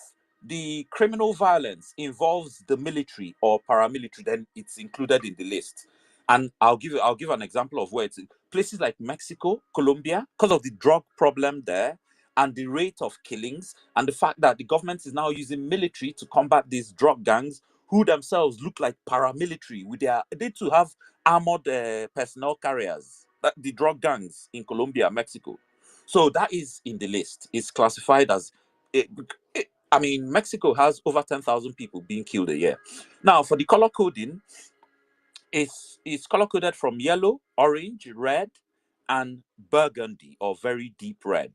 the criminal violence involves the military or paramilitary, then it's included in the list. And I'll give an example of where it's in places like Mexico, Colombia, because of the drug problem there and the rate of killings and the fact that the government is now using military to combat these drug gangs who themselves look like paramilitary they too have armored personnel carriers, the drug gangs in Colombia, Mexico. So that is in the list. It's classified as Mexico has over 10,000 people being killed a year. Now, for the color coding, it's color coded from yellow, orange, red, and burgundy or very deep red.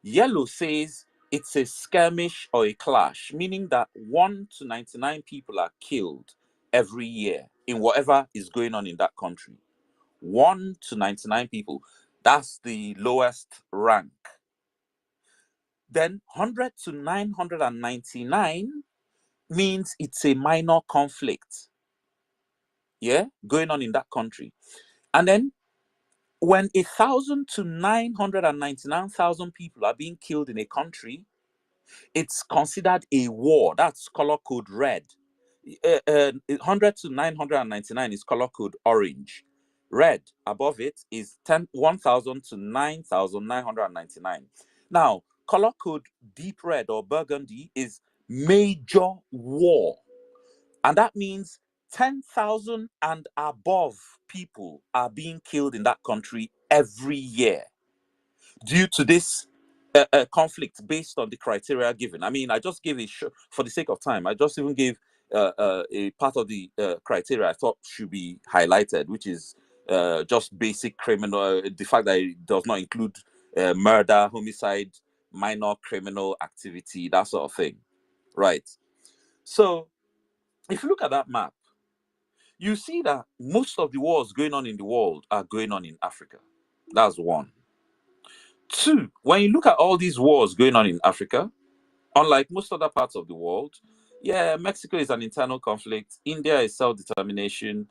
Yellow says it's a skirmish or a clash, meaning that 1 to 99 people are killed every year in whatever is going on in that country. 1 to 99 people. That's the lowest rank. Then 100 to 999 means it's a minor conflict, yeah, going on in that country. And then when 1,000 to 999,000 people are being killed in a country, it's considered a war. That's color code red. 100 to 999 is color code orange. Red above it is 1,000 to 9,999. Now, color code deep red or burgundy is major war. And that means 10,000 and above people are being killed in that country every year due to this conflict based on the criteria given. I mean, I just gave for the sake of time, I just even gave a part of the criteria I thought should be highlighted, which is just basic criminal, the fact that it does not include murder, homicide, minor criminal activity, that sort of thing. Right. So if you look at that map, you see that most of the wars going on in the world are going on in Africa. That's one. Two, when you look at all these wars going on in Africa, unlike most other parts of the world, yeah, Mexico is an internal conflict. India is self-determination.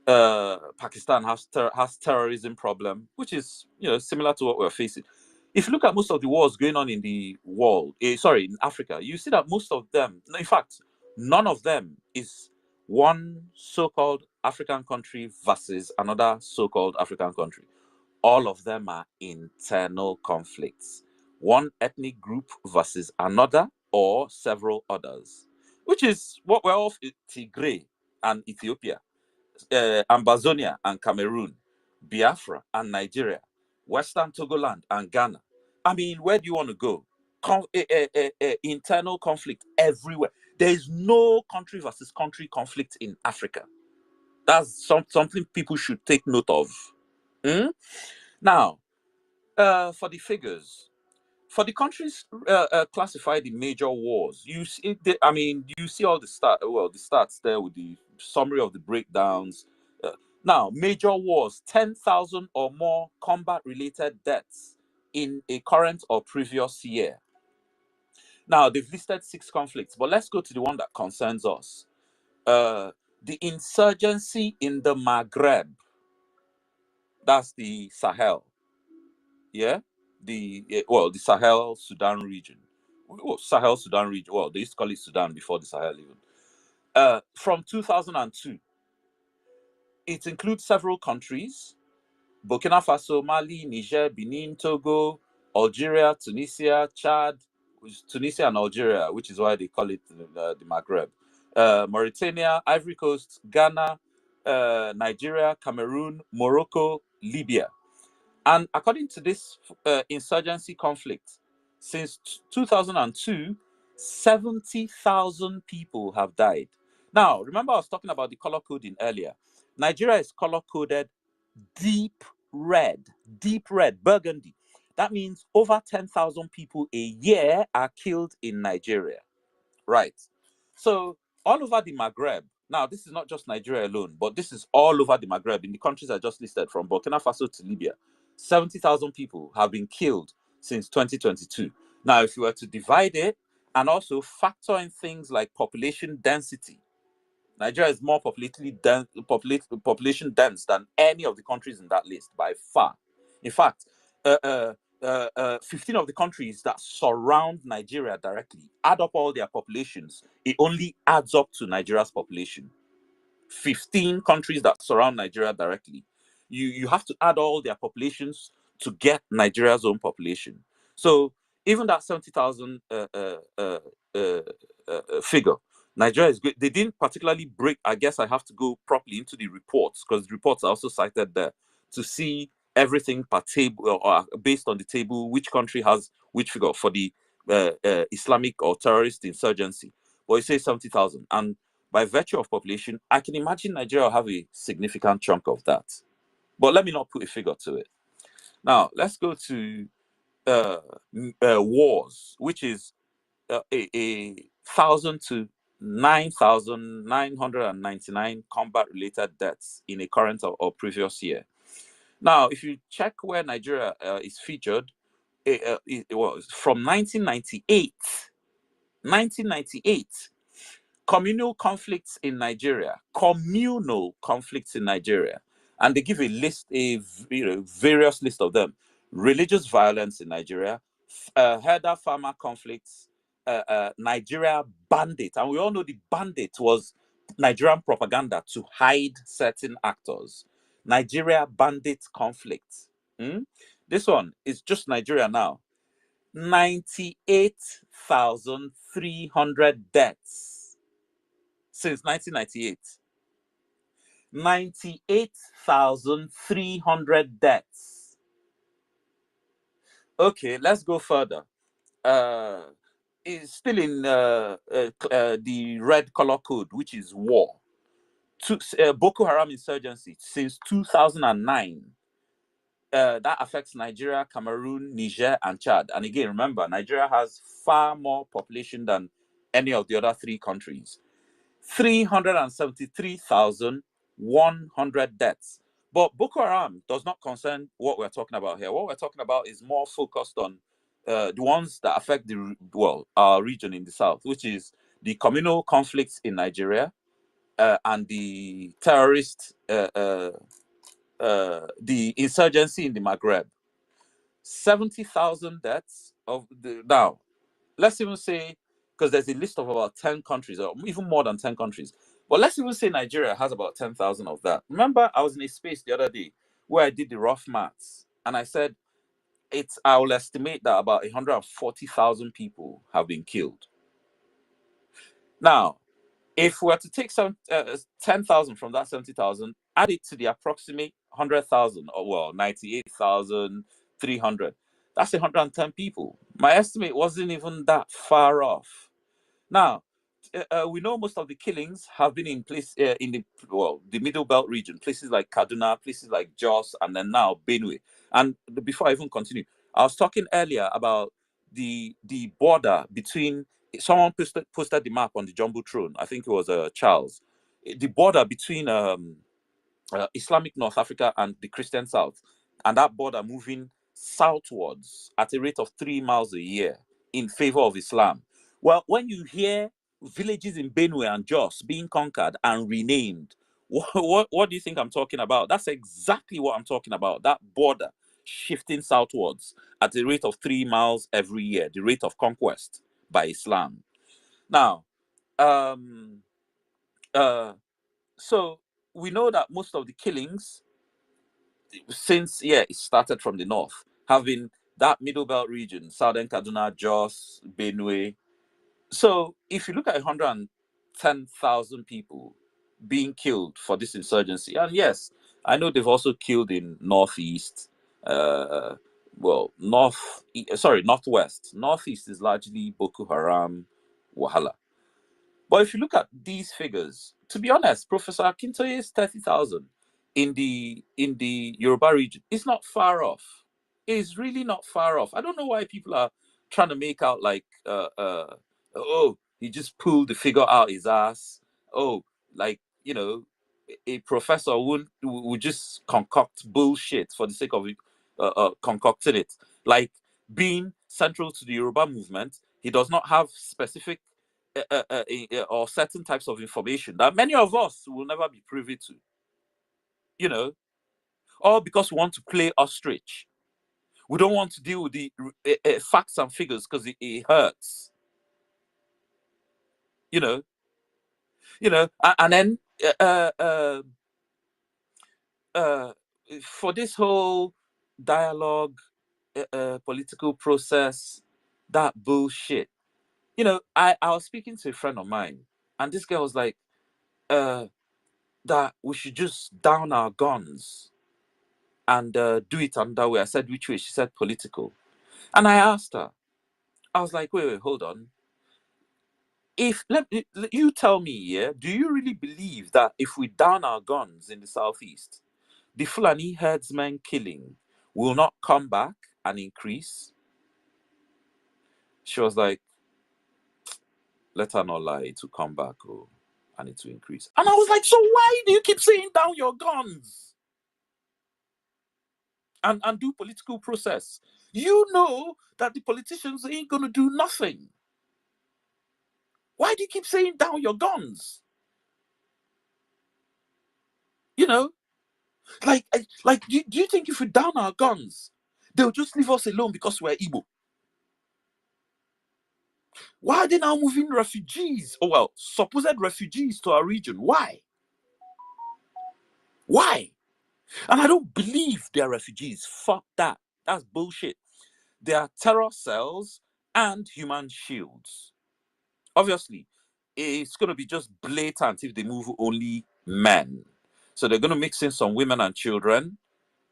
Pakistan has terrorism problem, which is similar to what we're facing. If you look at most of the wars going on in the world, in Africa, you see that most of them, in fact, none of them is one so-called African country versus another so-called African country. All of them are internal conflicts. One ethnic group versus another or several others, which is what we're of Tigray and Ethiopia, Ambazonia and Cameroon, Biafra and Nigeria, Western Togoland and Ghana. I mean, where do you want to go? Internal conflict everywhere. There is no country versus country conflict in Africa. That's something people should take note of. Now, for the figures, for the countries classified in major wars, you see, you see all the stats there with the summary of the breakdowns. Now, major wars, 10,000 or more combat-related deaths in a current or previous year. Now, they've listed 6 conflicts, but let's go to the one that concerns us. The insurgency in the Maghreb, that's the Sahel. Yeah, the Sahel Sudan region. Sahel Sudan region. Well, they used to call it Sudan before the Sahel even. From 2002, it includes several countries: Burkina Faso, Mali, Niger, Benin, Togo, Algeria, Tunisia, Chad, Tunisia and Algeria, which is why they call it the Maghreb. Mauritania, Ivory Coast, Ghana, Nigeria, Cameroon, Morocco, Libya. And according to this insurgency conflict, since 2002, 70,000 people have died. Now, remember I was talking about the color coding earlier. Nigeria is color coded deep red, burgundy. That means over 10,000 people a year are killed in Nigeria. Right. So all over the Maghreb, now this is not just Nigeria alone, but this is all over the Maghreb, in the countries I just listed, from Burkina Faso to Libya. 70,000 people have been killed since 2022. Now, if you were to divide it and also factor in things like population density, Nigeria is more population dense than any of the countries in that list by far. In fact, 15 of the countries that surround Nigeria directly, add up all their populations, it only adds up to Nigeria's population. 15 countries that surround Nigeria directly, you have to add all their populations to get Nigeria's own population. So even that 70,000 figure, Nigeria is great. They didn't particularly break. I guess I have to go properly into the reports, because the reports are also cited there to see everything per table, or based on the table, which country has which figure for the Islamic or terrorist insurgency. But it says 70,000, and by virtue of population, I can imagine Nigeria will have a significant chunk of that. But let me not put a figure to it. Now, let's go to wars, which is a 1,000 to 9,999 combat-related deaths in a current or previous year. Now, if you check where Nigeria is featured, it was from 1998. 1998. Communal conflicts in Nigeria. Communal conflicts in Nigeria. And they give a list, various list of them. Religious violence in Nigeria, herder-farmer conflicts, Nigeria bandit. And we all know the bandit was Nigerian propaganda to hide certain actors. Nigeria bandit conflict. This one is just Nigeria now. 98,300 deaths since 1998. 98,300 deaths. Okay, let's go further. It's still in the red color code, which is war. Boko Haram insurgency since 2009. That affects Nigeria, Cameroon, Niger, and Chad. And again, remember, Nigeria has far more population than any of the other three countries. 373,100 deaths. But Boko Haram does not concern what we're talking about here. What we're talking about is more focused on the ones that affect our region in the south, which is the communal conflicts in Nigeria and the terrorist, the insurgency in the Maghreb. 70,000 deaths now. Let's even say, because there's a list of about 10 countries, or even more than 10 countries. But let's even say Nigeria has about 10,000 of that. Remember, I was in a space the other day where I did the rough maths, and I said, I will estimate that about 140,000 people have been killed. Now, if we were to take 10,000 from that 70,000, add it to the approximate 100,000, or 98,300, that's 110 people. My estimate wasn't even that far off. Now, we know most of the killings have been in place in the Middle Belt region, places like Kaduna, places like Jos, and then now Benue. And before I even continue, I was talking earlier about the border between, someone posted the map on the Jumbotron, I think it was Charles, the border between Islamic North Africa and the Christian South, and that border moving southwards at a rate of 3 miles a year in favor of Islam. Well, when you hear villages in Benue and Jos being conquered and renamed, what do you think I'm talking about? That's exactly what I'm talking about. That border shifting southwards at a rate of 3 miles every year, the rate of conquest by Islam. Now, so we know that most of the killings since it started from the north have been that Middle Belt region, Southern Kaduna, Jos, Benue. So if you look at 110,000 people being killed for this insurgency, and yes, I know they've also killed in Northeast, Northwest. Northeast is largely Boko Haram, Wahala. But if you look at these figures, to be honest, Professor Akintoye's 30,000 in the Yoruba region is not far off. It's really not far off. I don't know why people are trying to make out like, he just pulled the figure out his ass. Oh, like, a professor would just concoct bullshit for the sake of concocting it. Like, being central to the Yoruba movement, he does not have specific or certain types of information that many of us will never be privy to, all because we want to play ostrich. We don't want to deal with the facts and figures because it hurts, and then for this whole dialogue, political process, that bullshit. I was speaking to a friend of mine, and this girl was like, that we should just down our guns and do it another way. I said, which way? She said, political. And I asked her, I was like, wait, hold on. You tell me, do you really believe that if we down our guns in the southeast, the Fulani herdsmen killing will not come back and increase? She was like, let her not lie, it will come back, oh, and it will increase. And I was like, so why do you keep saying down your guns and do political process? You know that the politicians ain't going to do nothing. Why do you keep saying down your guns? You know, like do you think if we down our guns, they'll just leave us alone because we're Igbo? Why are they now moving refugees? Oh, well, supposed refugees to our region. Why? Why? And I don't believe they're refugees. Fuck that. That's bullshit. They are terror cells and human shields. Obviously, it's going to be just blatant if they move only men. So they're going to mix in some women and children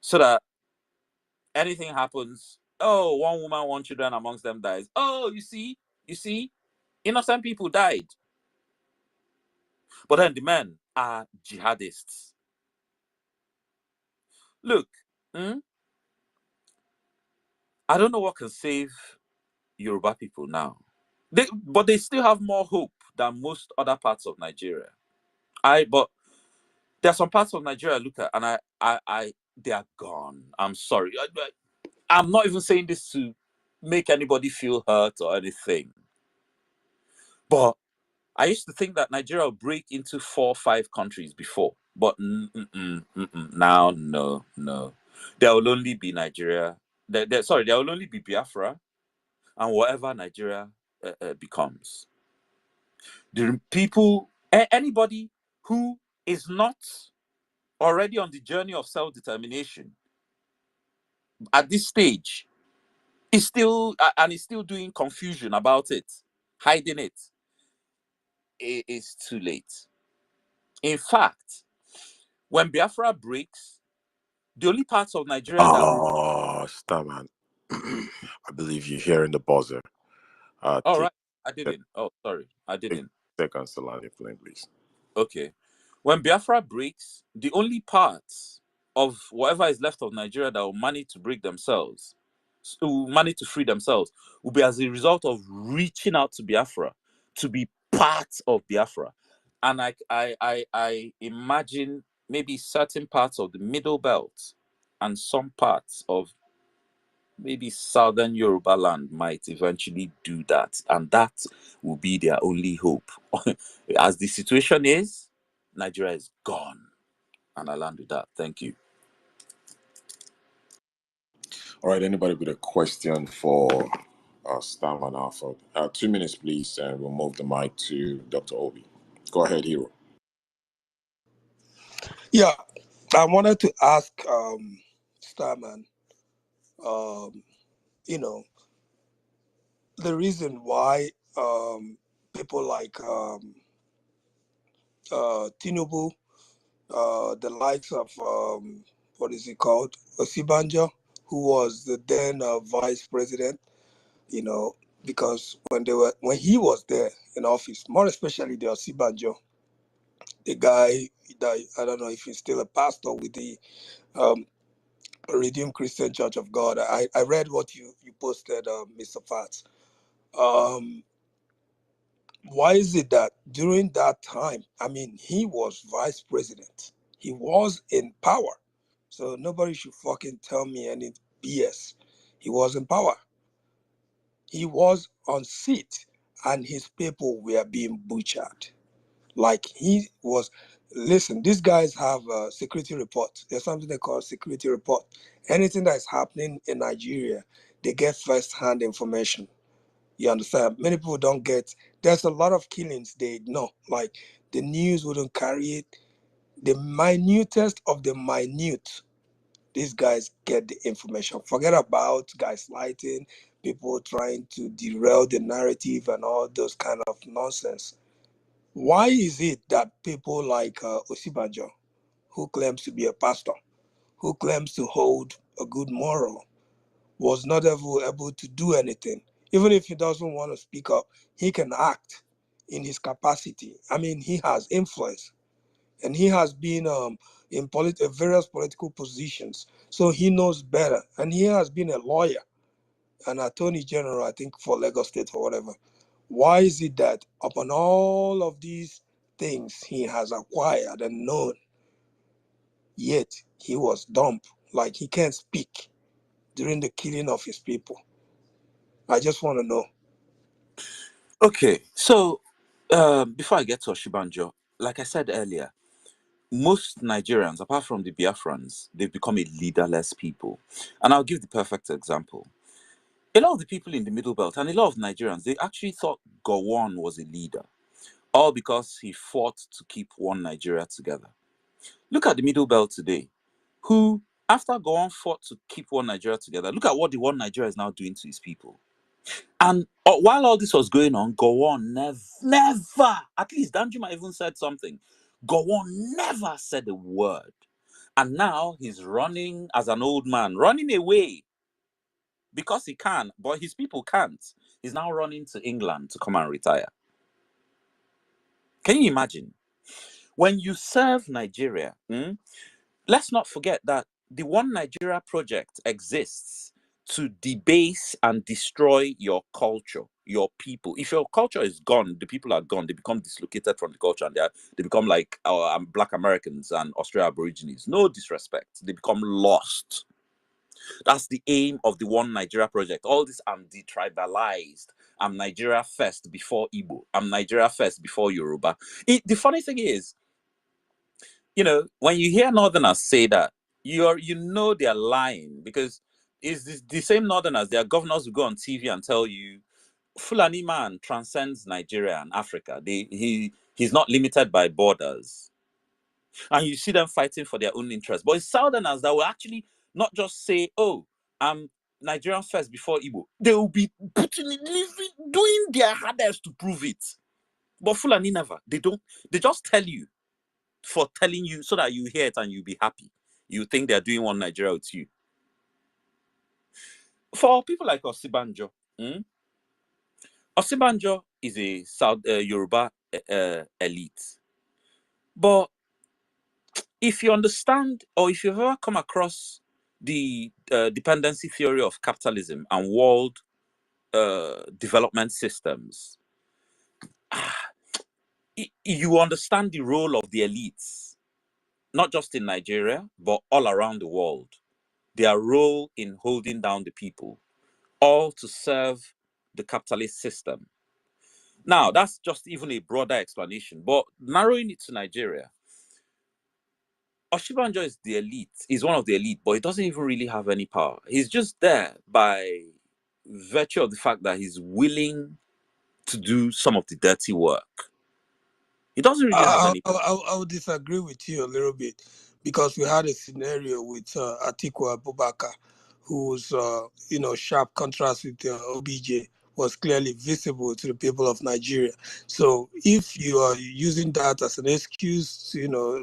so that anything happens. Oh, one woman, one children amongst them dies. Oh, you see, innocent people died. But then the men are jihadists. Look, I don't know what can save Yoruba people now. But they still have more hope than most other parts of Nigeria. But there are some parts of Nigeria I look at and they are gone. I'm sorry. I'm not even saying this to make anybody feel hurt or anything. But I used to think that Nigeria would break into 4 or 5 countries before. But now, no. There will only be Nigeria. There will only be Biafra and whatever Nigeria becomes. The people, anybody who is not already on the journey of self-determination at this stage is still doing confusion about it, hiding it. It is too late. In fact, when Biafra breaks, the only parts of Nigeria that will... Oh, Starman. I believe you're hearing the buzzer. All Take right. I didn't. Oh, sorry. I didn't. seconds to land your plane, please. Okay. When Biafra breaks, the only parts of whatever is left of Nigeria that will manage to break themselves, will manage to free themselves, will be as a result of reaching out to Biafra to be part of Biafra. And I imagine maybe certain parts of the Middle Belt and some parts of maybe Southern Yoruba land might eventually do that. And that will be their only hope. As the situation is, Nigeria is gone. And I land with that. Thank you. All right, anybody with a question for Starman Alpha? 2 minutes, please, and we'll move the mic to Dr. Obi. Go ahead, Hero. Yeah, I wanted to ask Starman, you know, the reason why people like Tinubu, the likes of what is it called, Osibanjo, who was the then vice president, you know, because when he was there in office, more especially the Osibanjo, the guy that I don't know if he's still a pastor with the Redeemed Christian Church of God. I read what you posted, Mr. Fats. Why is it that during that time, I mean, he was vice president, he was in power, so nobody should fucking tell me any BS. He was in power, he was on seat, and his people were being butchered. Like he was. Listen, these guys have a security report. There's something they call security report. Anything that is happening in Nigeria, they get first-hand information. You understand? Many people don't get. There's a lot of killings they ignore. Like the news wouldn't carry it. The minutest of the minute, these guys get the information. Forget about guys lighting, people trying to derail the narrative and all those kind of nonsense. Why is it that people like Osibanjo, who claims to be a pastor, who claims to hold a good moral, was not ever able to do anything? Even if he doesn't want to speak up, he can act in his capacity. I mean, he has influence, and he has been in various political positions, so he knows better. And he has been a lawyer. an attorney general, I think, for Lagos State or whatever. Why is it that upon all of these things he has acquired and known, yet he was dumb, like he can't speak during the killing of his people? I just want to know. Okay, so before I get to Oshibanjo, like I said earlier, most Nigerians, apart from the Biafrans, they've become a leaderless people. And I'll give the perfect example. A lot of the people in the Middle Belt and a lot of Nigerians, they actually thought Gowon was a leader, all because he fought to keep one Nigeria together. Look at the Middle Belt today, who, after Gowon fought to keep one Nigeria together, look at what the one Nigeria is now doing to his people. And while all this was going on, Gowon never, at least Danjuma even said something. Gowon never said a word. And now he's running as an old man, running away because he can, but his people can't. He's now running to England to come and retire. Can you imagine? When you serve Nigeria, let's not forget that the One Nigeria project exists to debase and destroy your culture, your people. If your culture is gone, the people are gone. They become dislocated from the culture, and they become like Black Americans and Australian Aborigines. No disrespect. They become lost. That's the aim of the One Nigeria project. All this, I'm detribalized. I'm Nigeria first before Igbo. I'm Nigeria first before Yoruba. The funny thing is, when you hear Northerners say that, you know they're lying, because it's the same Northerners, their governors will go on TV and tell you, Fulani man transcends Nigeria and Africa. He's not limited by borders. And you see them fighting for their own interests. But it's Southerners that will actually not just say, oh, I'm Nigerian first before Igbo. They will be doing their hardest to prove it. But Fulani never. They just tell you for telling you so that you hear it and you'll be happy. You think they're doing one Nigeria with you. For people like Osibanjo, Osibanjo is a South Yoruba elite. But if you understand, or if you've ever come across the dependency theory of capitalism and world development systems, you understand the role of the elites, not just in Nigeria, but all around the world. Their role in holding down the people, all to serve the capitalist system. Now, that's just even a broader explanation, but narrowing it to Nigeria, Oshibanjo is the elite. He's one of the elite, but he doesn't even really have any power. He's just there by virtue of the fact that he's willing to do some of the dirty work. He doesn't really have any power. I would disagree with you a little bit, because we had a scenario with Atiku Abubakar, whose sharp contrast with OBJ was clearly visible to the people of Nigeria. So if you are using that as an excuse,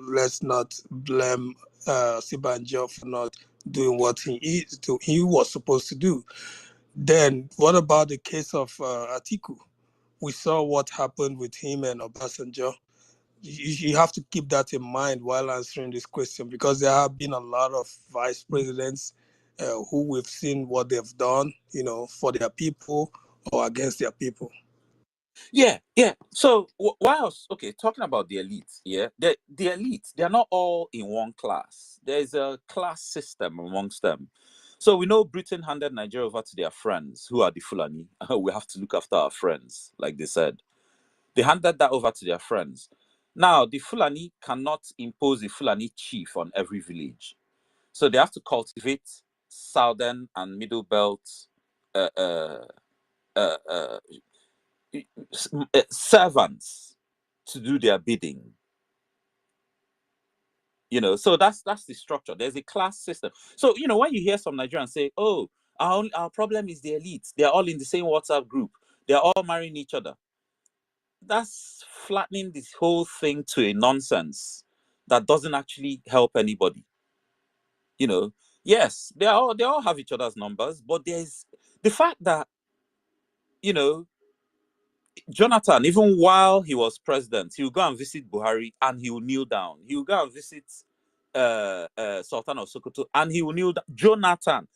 let's not blame Sibanjo for not doing what he was supposed to do. Then what about the case of Atiku? We saw what happened with him and Obasanjo. You have to keep that in mind while answering this question, because there have been a lot of vice presidents who we've seen what they've done, for their people or against their people. Yeah. So talking about the elites, the elites, they're not all in one class. There's a class system amongst them. So we know Britain handed Nigeria over to their friends, who are the Fulani. We have to look after our friends, like they said. They handed that over to their friends. Now, the Fulani cannot impose a Fulani chief on every village. So they have to cultivate southern and middle belt servants to do their bidding. So that's the structure. There's a class system. So, when you hear some Nigerians say, oh, our problem is the elites, they're all in the same WhatsApp group, they're all marrying each other, that's flattening this whole thing to a nonsense that doesn't actually help anybody. Yes, they all have each other's numbers, but there's the fact that Jonathan, even while he was president, he would go and visit Buhari and he would kneel down. He would go and visit Sultan of Sokoto and he would kneel down. Jonathan.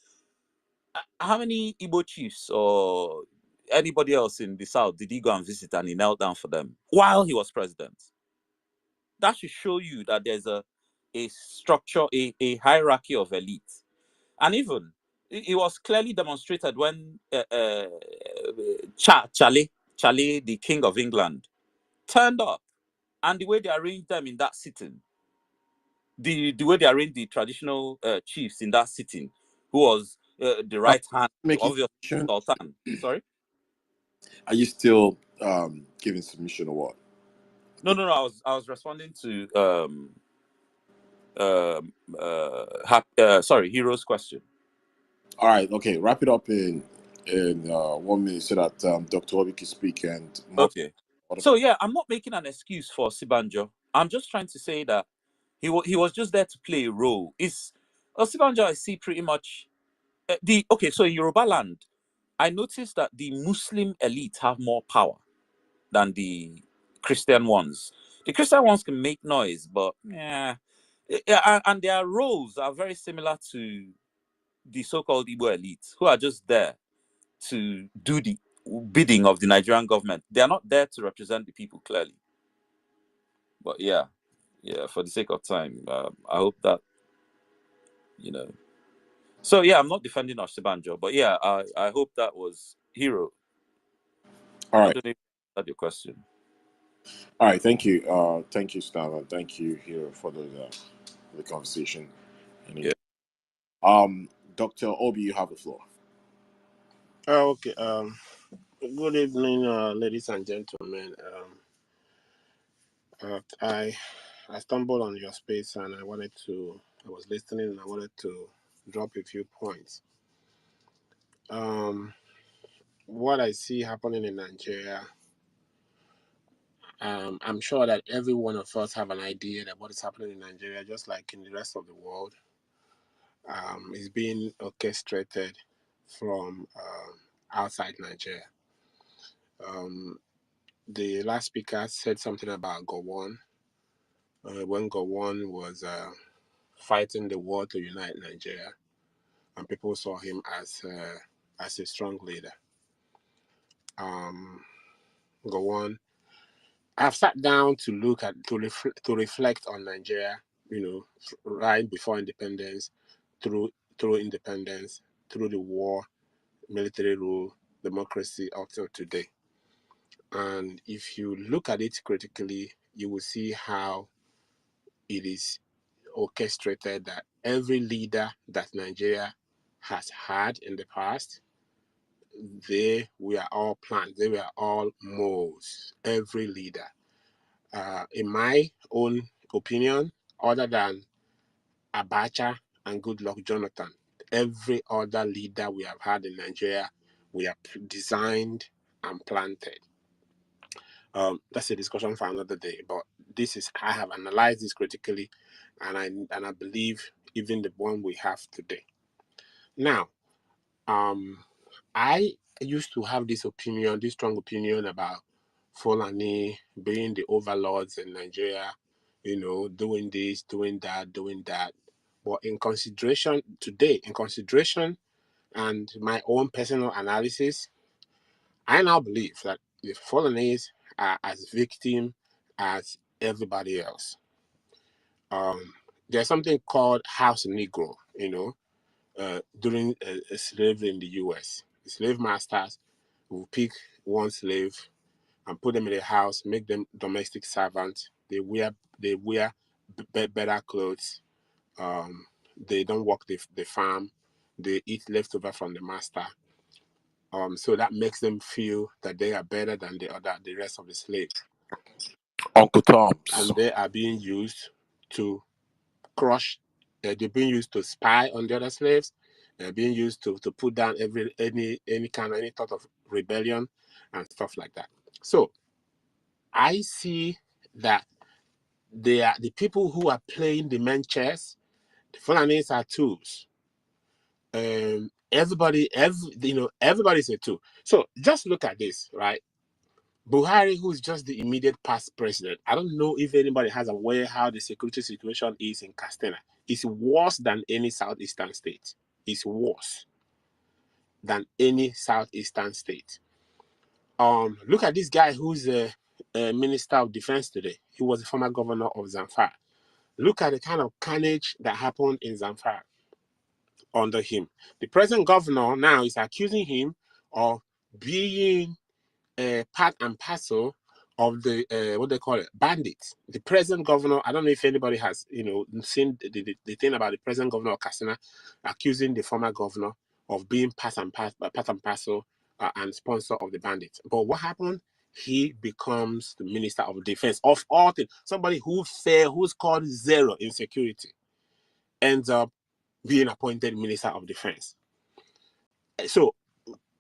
how many Igbo chiefs or anybody else in the South did he go and visit and he knelt down for them while he was president? That should show you that there's a structure, a hierarchy of elite. And even it was clearly demonstrated when Charlie, the King of England, turned up, and the way they arranged them in that sitting, the way they arranged the traditional chiefs in that sitting, who was the right hand, Making obviously submission? Sultan. Sorry. Are you still giving submission or what? No. I was responding to sorry, Hero's question. All right, okay. Wrap it up in 1 minute so that Dr. Obi can speak and more. Okay. So yeah, I'm not making an excuse for Sibanjo. I'm just trying to say that he was just there to play a role. Sibanjo, I see pretty much so in Yoruba land, I noticed that the Muslim elite have more power than the Christian ones. The Christian ones can make noise, but and their roles are very similar to the so-called Igbo elite, who are just there to do the bidding of the Nigerian government. They are not there to represent the people clearly. But yeah, for the sake of time, I hope that, So yeah, I'm not defending Oshibanjo, but yeah, I hope that was Hero. All right. I don't know if that's your question. All right, thank you. Thank you, Stav, and thank you, Hero, for the conversation. Yeah. Dr. Obi, you have the floor. Okay. Good evening, ladies and gentlemen. I stumbled on your space and I was listening and I wanted to drop a few points. What I see happening in Nigeria, I'm sure that every one of us have an idea that what is happening in Nigeria, just like in the rest of the world, is being orchestrated from outside Nigeria. The last speaker said something about Gowon. When Gowon was fighting the war to unite Nigeria, and people saw him as a strong leader. Gowon, I've sat down to look at to reflect on Nigeria, right before independence, through independence, through the war, military rule, democracy up till today. And if you look at it critically, you will see how it is orchestrated that every leader that Nigeria has had in the past, they were all planned. They were all moles. Every leader. In my own opinion, other than Abacha and Goodluck Jonathan, every other leader we have had in Nigeria, we are designed and planted. That's a discussion for another day. But I have analyzed this critically, and I believe even the one we have today. Now, I used to have this strong opinion about Fulani being the overlords in Nigeria, doing this, doing that. But in consideration, and my own personal analysis, I now believe that the Fulanese are as victim as everybody else. There's something called house Negro, during slavery in the U.S. The slave masters will pick one slave and put them in a house, make them domestic servants. They wear better clothes. They don't work the farm. They eat leftover from the master. So that makes them feel that they are better than the rest of the slaves. Uncle Tom's. And they are being used to crush. They're being used to spy on the other slaves. They're being used to put down any thought of rebellion and stuff like that. So I see that they are the people who are playing the main chess. The Fulanese are tools. Everybody's a tool. So just look at this, right? Buhari, who's just the immediate past president, I don't know if anybody has aware how the security situation is in Castena. It's worse than any southeastern state. It's worse. than any southeastern state. Look at this guy who's a Minister of Defense today. He was the former governor of Zamfara. Look at the kind of carnage that happened in Zamfara under him. The present governor now is accusing him of being part and parcel of the what they call it, bandits. The present governor, I don't know if anybody has seen the thing about the present governor of Katsina accusing the former governor of being part and parcel and sponsor of the bandits. But what happened? He becomes the Minister of Defense of all things. Somebody who's called zero in security ends up being appointed Minister of Defense. So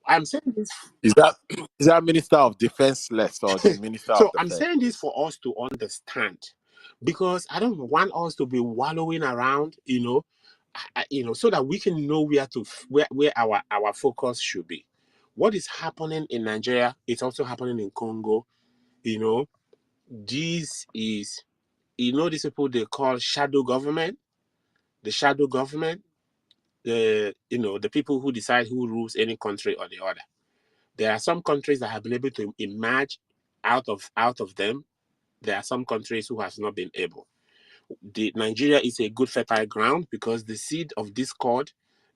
I'm saying this. Is that Minister of Defenseless or the Minister So of I'm Defense? saying this for us to understand, because I don't want us to be wallowing around, so that we can know where our focus should be. What is happening in Nigeria? It's also happening in Congo. This is, these people they call shadow government. The shadow government, the people who decide who rules any country or the other. There are some countries that have been able to emerge out of them. There are some countries who has not been able. Nigeria is a good fertile ground because the seed of discord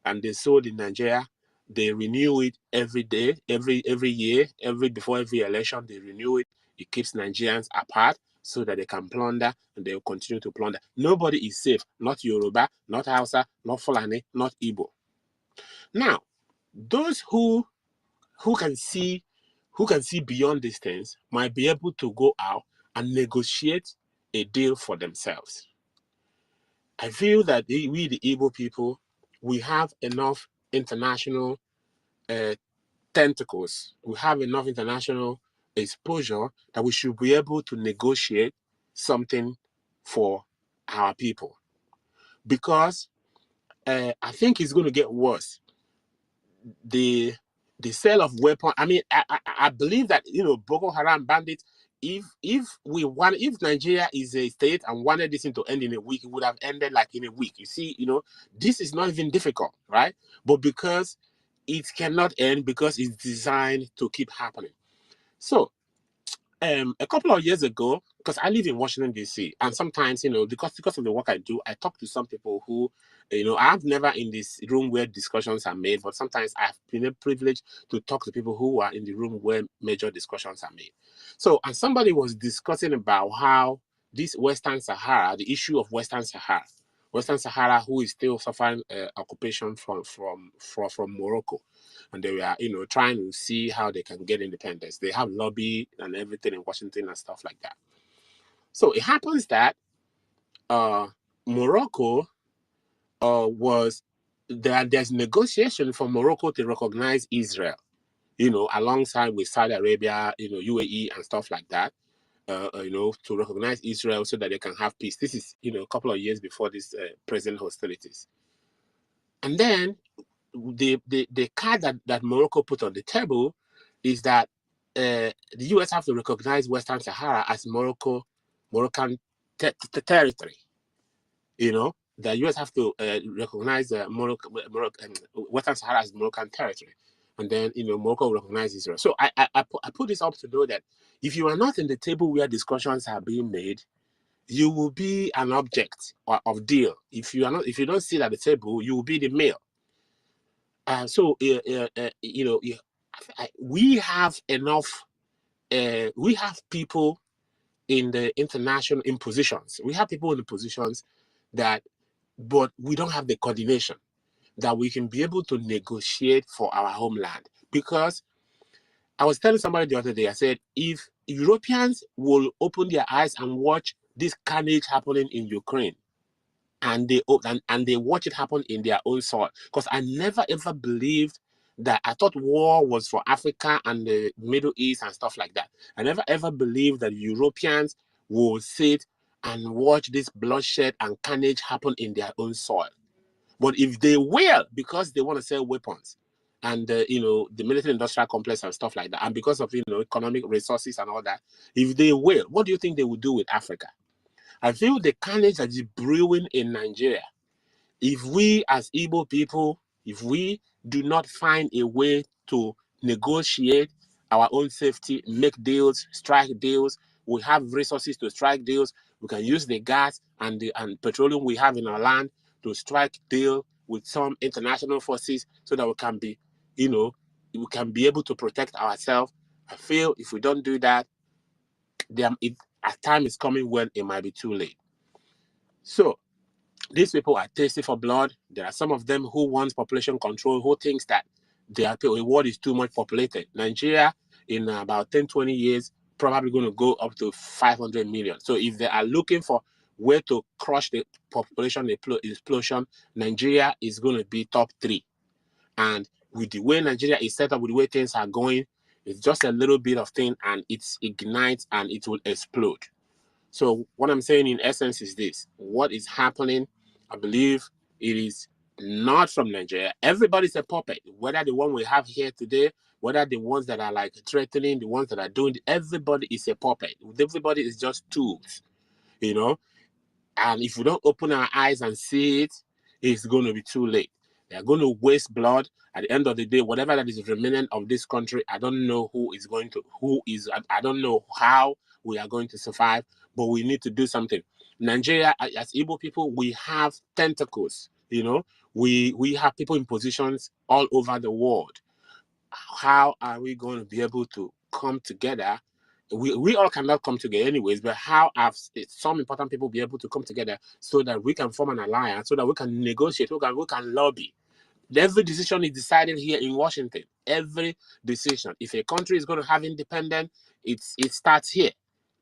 and they sowed in Nigeria, they renew it every day, every year, before every election, they renew it. It keeps Nigerians apart so that they can plunder, and they will continue to plunder. Nobody is safe, not Yoruba, not Hausa, not Fulani, not Igbo. Now, those who can see beyond these things might be able to go out and negotiate a deal for themselves. I feel that we, the Igbo people, we have enough international tentacles. We have enough international exposure that we should be able to negotiate something for our people. Because I think it's going to get worse. The sale of weapons. I mean, I believe that Boko Haram bandits. If Nigeria is a state and wanted this thing to end in a week, it would have ended like in a week. You see, this is not even difficult, right? But because it cannot end, because it's designed to keep happening. So, a couple of years ago, because I live in Washington D.C. and sometimes because of the work I do, I talk to some people who I've never in this room where discussions are made, but sometimes I've been privileged to talk to people who are in the room where major discussions are made. So, and somebody was discussing about how this Western Sahara, the issue of Western Sahara, who is still suffering occupation from Morocco, and they were trying to see how they can get independence. They have lobby and everything in Washington and stuff like that. So it happens that Morocco there's negotiation for Morocco to recognize Israel, alongside with Saudi Arabia, UAE and stuff like that, to recognize Israel so that they can have peace. This is, a couple of years before this present hostilities. And then the card that Morocco put on the table is that the US have to recognize Western Sahara as Moroccan territory. The US have to recognize Western Sahara as Moroccan territory, and then Morocco will recognize Israel. So I put this up to know that if you are not in the table where discussions are being made, you will be an object of deal. If you don't sit at the table, you will be the meal. We have enough. We have people in the international in positions. We have people in the positions but we don't have the coordination that we can be able to negotiate for our homeland. Because I was telling somebody the other day, I said, if Europeans will open their eyes and watch this carnage happening in Ukraine, and they watch it happen in their own soil, because I never ever believed that. I thought war was for Africa and the Middle East and stuff like that. I never ever believed that Europeans will sit and watch this bloodshed and carnage happen in their own soil. But if they will, because they want to sell weapons and the military industrial complex and stuff like that, and because of economic resources and all that, if they will, what do you think they will do with Africa? I feel the carnage that is brewing in Nigeria, if we as Igbo people, if we do not find a way to negotiate our own safety, make deals, strike deals, we have resources to strike deals. We can use the gas and petroleum we have in our land to strike deal with some international forces so that we can be, we can be able to protect ourselves. I feel if we don't do that, a time is coming when it might be too late. So these people are thirsty for blood. There are some of them who want population control, who thinks that the world is too much populated. Nigeria, in about 10, 20 years, probably going to go up to 500 million. So if they are looking for where to crush the population explosion, Nigeria is going to be top 3. And with the way Nigeria is set up, with the way things are going, it's just a little bit of thing and it ignites and it will explode. So what I'm saying in essence is this. What is happening, I believe it is not from Nigeria. Everybody's a puppet, whether the one we have here today, whether the ones that are like threatening, the ones that are doing, everybody is a puppet. Everybody is just tools, And if we don't open our eyes and see it, it's going to be too late. They're going to waste blood. At the end of the day, whatever that is remaining of this country, I don't know I don't know how we are going to survive, but we need to do something. Nigeria, as Igbo people, we have tentacles, we have people in positions all over the world. How are we going to be able to come together? We all cannot come together anyways, but how have some important people be able to come together so that we can form an alliance, so that we can negotiate, we can lobby? Every decision is decided here in Washington. Every decision. If a country is going to have independence, it starts here.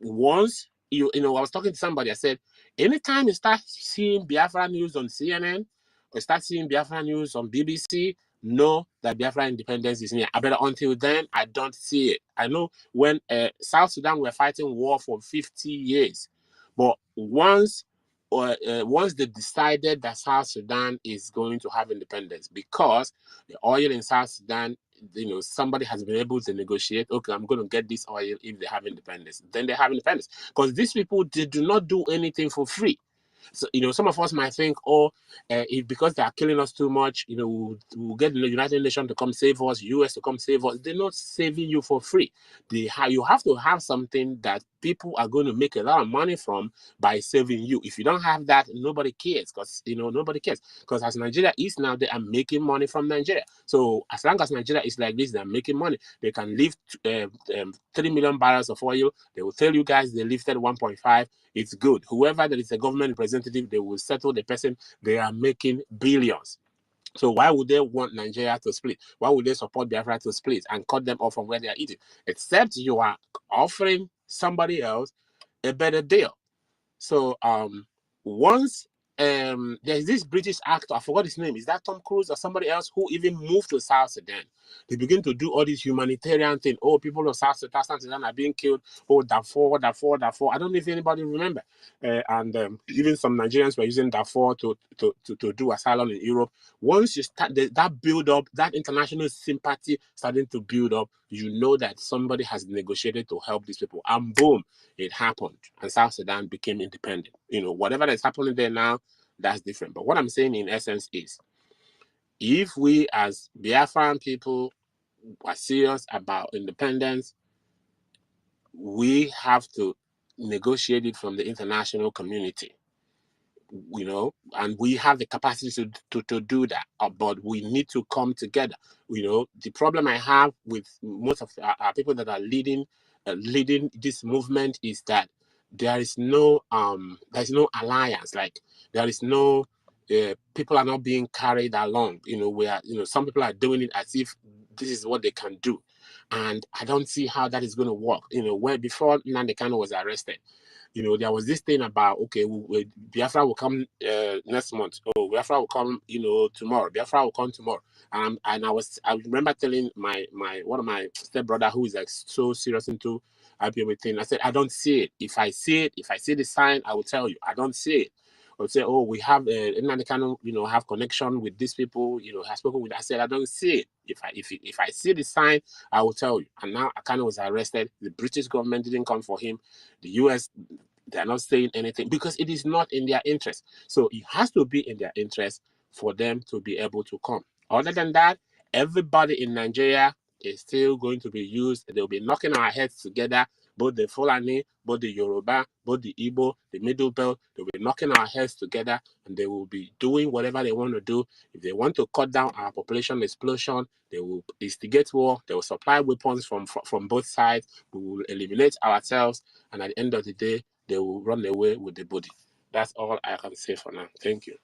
Once I was talking to somebody, I said, anytime you start seeing Biafra news on CNN or start seeing Biafra news on BBC, know that Biafra independence is near. But until then, I don't see it. I know when South Sudan were fighting war for 50 years, but once they decided that South Sudan is going to have independence, because the oil in South Sudan, somebody has been able to negotiate, okay, I'm going to get this oil if they have independence. Then they have independence. Because these people, they do not do anything for free. So, some of us might think, if because they are killing us too much, we'll get the United Nations to come save us, US to come save us. They're not saving you for free. You have to have something that people are going to make a lot of money from by saving you. If you don't have that, nobody cares, because nobody cares. Because as Nigeria is now, they are making money from Nigeria. So as long as Nigeria is like this, they're making money. They can lift 3 million barrels of oil. They will tell you guys they lifted 1.5. It's good. Whoever that is a government representative, they will settle the person. They are making billions. So why would they want Nigeria to split? Why would they support Biafra to split and cut them off from where they are eating? Except you are offering somebody else a better deal. So once there's this British actor, I forgot his name, is that Tom Cruise or somebody else, who even moved to South Sudan? They begin to do all this humanitarian thing. Oh, people of South Sudan are being killed. Oh, Darfur. I don't know if anybody remember. And even some Nigerians were using Darfur to do asylum in Europe. Once you start that build up, that international sympathy starting to build up, you know that somebody has negotiated to help these people. And boom, it happened. And South Sudan became independent. Whatever that's happening there now, that's different. But what I'm saying in essence is, if we as Biafran people are serious about independence, we have to negotiate it from the international community, and we have the capacity to do that, but we need to come together. The problem I have with most of our people that are leading this movement is that there is no alliance. Like, there is no people are not being carried along. Where some people are doing it as if this is what they can do, and I don't see how that is going to work. Where before Nnamdi Kanu was arrested, there was this thing about, okay, Biafra will come next month. Oh, Biafra will come, tomorrow. Biafra will come tomorrow. And I remember telling one of my stepbrother, who is like so serious into IPOB thing, I said, I don't see it. If I see the sign, I will tell you. I don't see it. Or say, oh, we have Nnamdi Kanu, have connection with these people, has spoken with. I said, I don't see it. If I see the sign, I will tell you. And now Kanu was arrested. The British government didn't come for him. The US, they're not saying anything because it is not in their interest. So it has to be in their interest for them to be able to come. Other than that, Everybody in Nigeria is still going to be used. They'll be knocking our heads together, both the Fulani, both the Yoruba, both the Igbo, the Middle Belt. They'll be knocking our heads together, and they will be doing whatever they want to do. If they want to cut down our population explosion, they will instigate war. They will supply weapons from both sides. We will eliminate ourselves, and at the end of the day, they will run away with the body. That's all I can say for now. Thank you.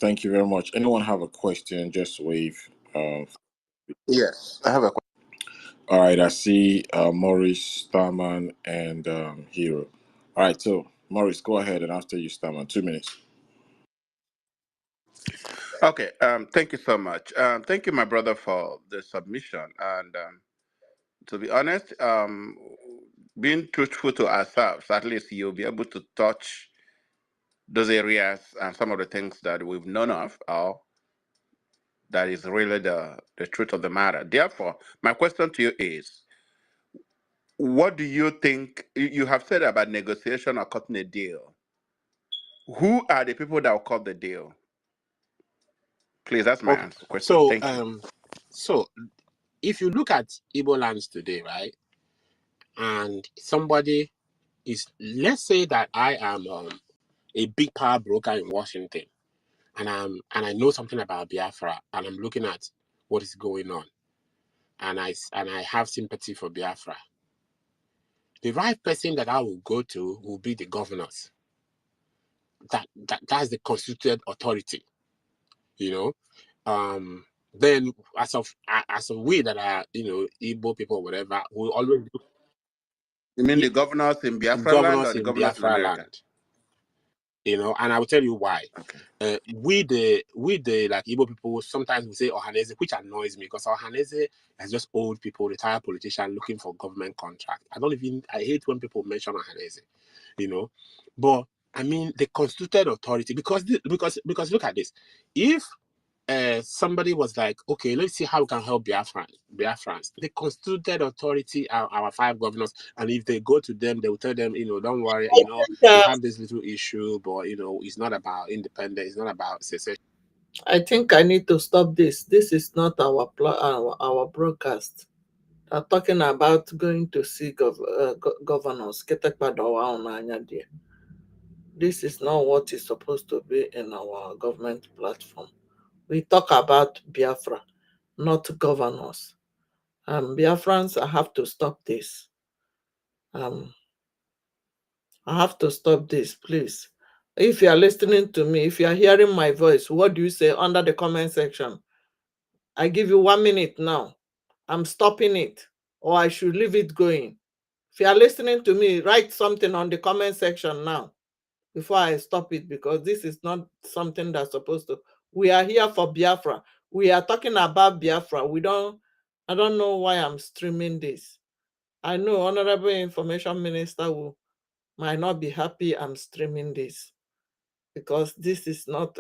Thank you very much. Anyone have a question? Just wave. Yes, I have a question. All right, I see Maurice, Starman, and Hero. All right, so Maurice, go ahead, and after you, Starman, 2 minutes. Okay, thank you so much. Thank you, my brother, for the submission. And to be honest, being truthful to ourselves, at least you'll be able to touch those areas and some of the things that we've known of, or that is really the truth of the matter. Therefore, my question to you is, what do you think you have said about negotiation or cutting a deal? Who are the people that will cut the deal? Please, that's my Okay. question. Thank you. So if you look at Igbo lands today, right, and somebody is, let's say that I am a big power broker in Washington, and I know something about Biafra, and I'm looking at what is going on, and I have sympathy for Biafra. The right person that I will go to will be the governors. That's the constituted authority, you know. Then as of we that are, Igbo people, whatever, we always do. You mean the governors in Biafra land or Governors the in governors in Biafra America? land, and I will tell you why. Okay. We the like Igbo people, sometimes we say Ohanese, which annoys me, because Ohanese is just old people, retired politicians looking for government contract. I hate when people mention Ohanese, but I mean the constituted authority, because look at this. If somebody was like, okay, let's see how we can help Biafrans. The constituted authority are our 5 governors, and if they go to them, they will tell them, don't worry, we have this little issue, but it's not about independence, it's not about secession. I think I need to stop this. This is not our broadcast. They're talking about going to see governors. This is not what is supposed to be in our government platform. We talk about Biafra, not governors. Biafrans, I have to stop this. I have to stop this, please. If you are listening to me, if you are hearing my voice, what do you say under the comment section? I give you 1 minute now. I'm stopping it, or I should leave it going. If you are listening to me, write something on the comment section now before I stop it, because this is not something that's supposed to. We are here for Biafra. We are talking about Biafra. I don't know why I'm streaming this. I know Honorable Information Minister might not be happy I'm streaming this, because this is not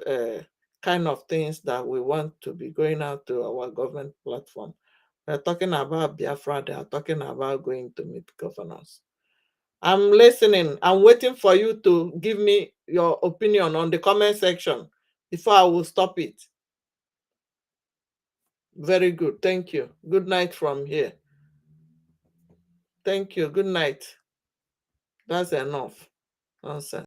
kind of things that we want to be going out to our government platform. They're talking about Biafra. They are talking about going to meet governors. I'm listening. I'm waiting for you to give me your opinion on the comment section before I will stop it. Very good. Thank you. Good night from here. Thank you. Good night. That's enough. Nonsense.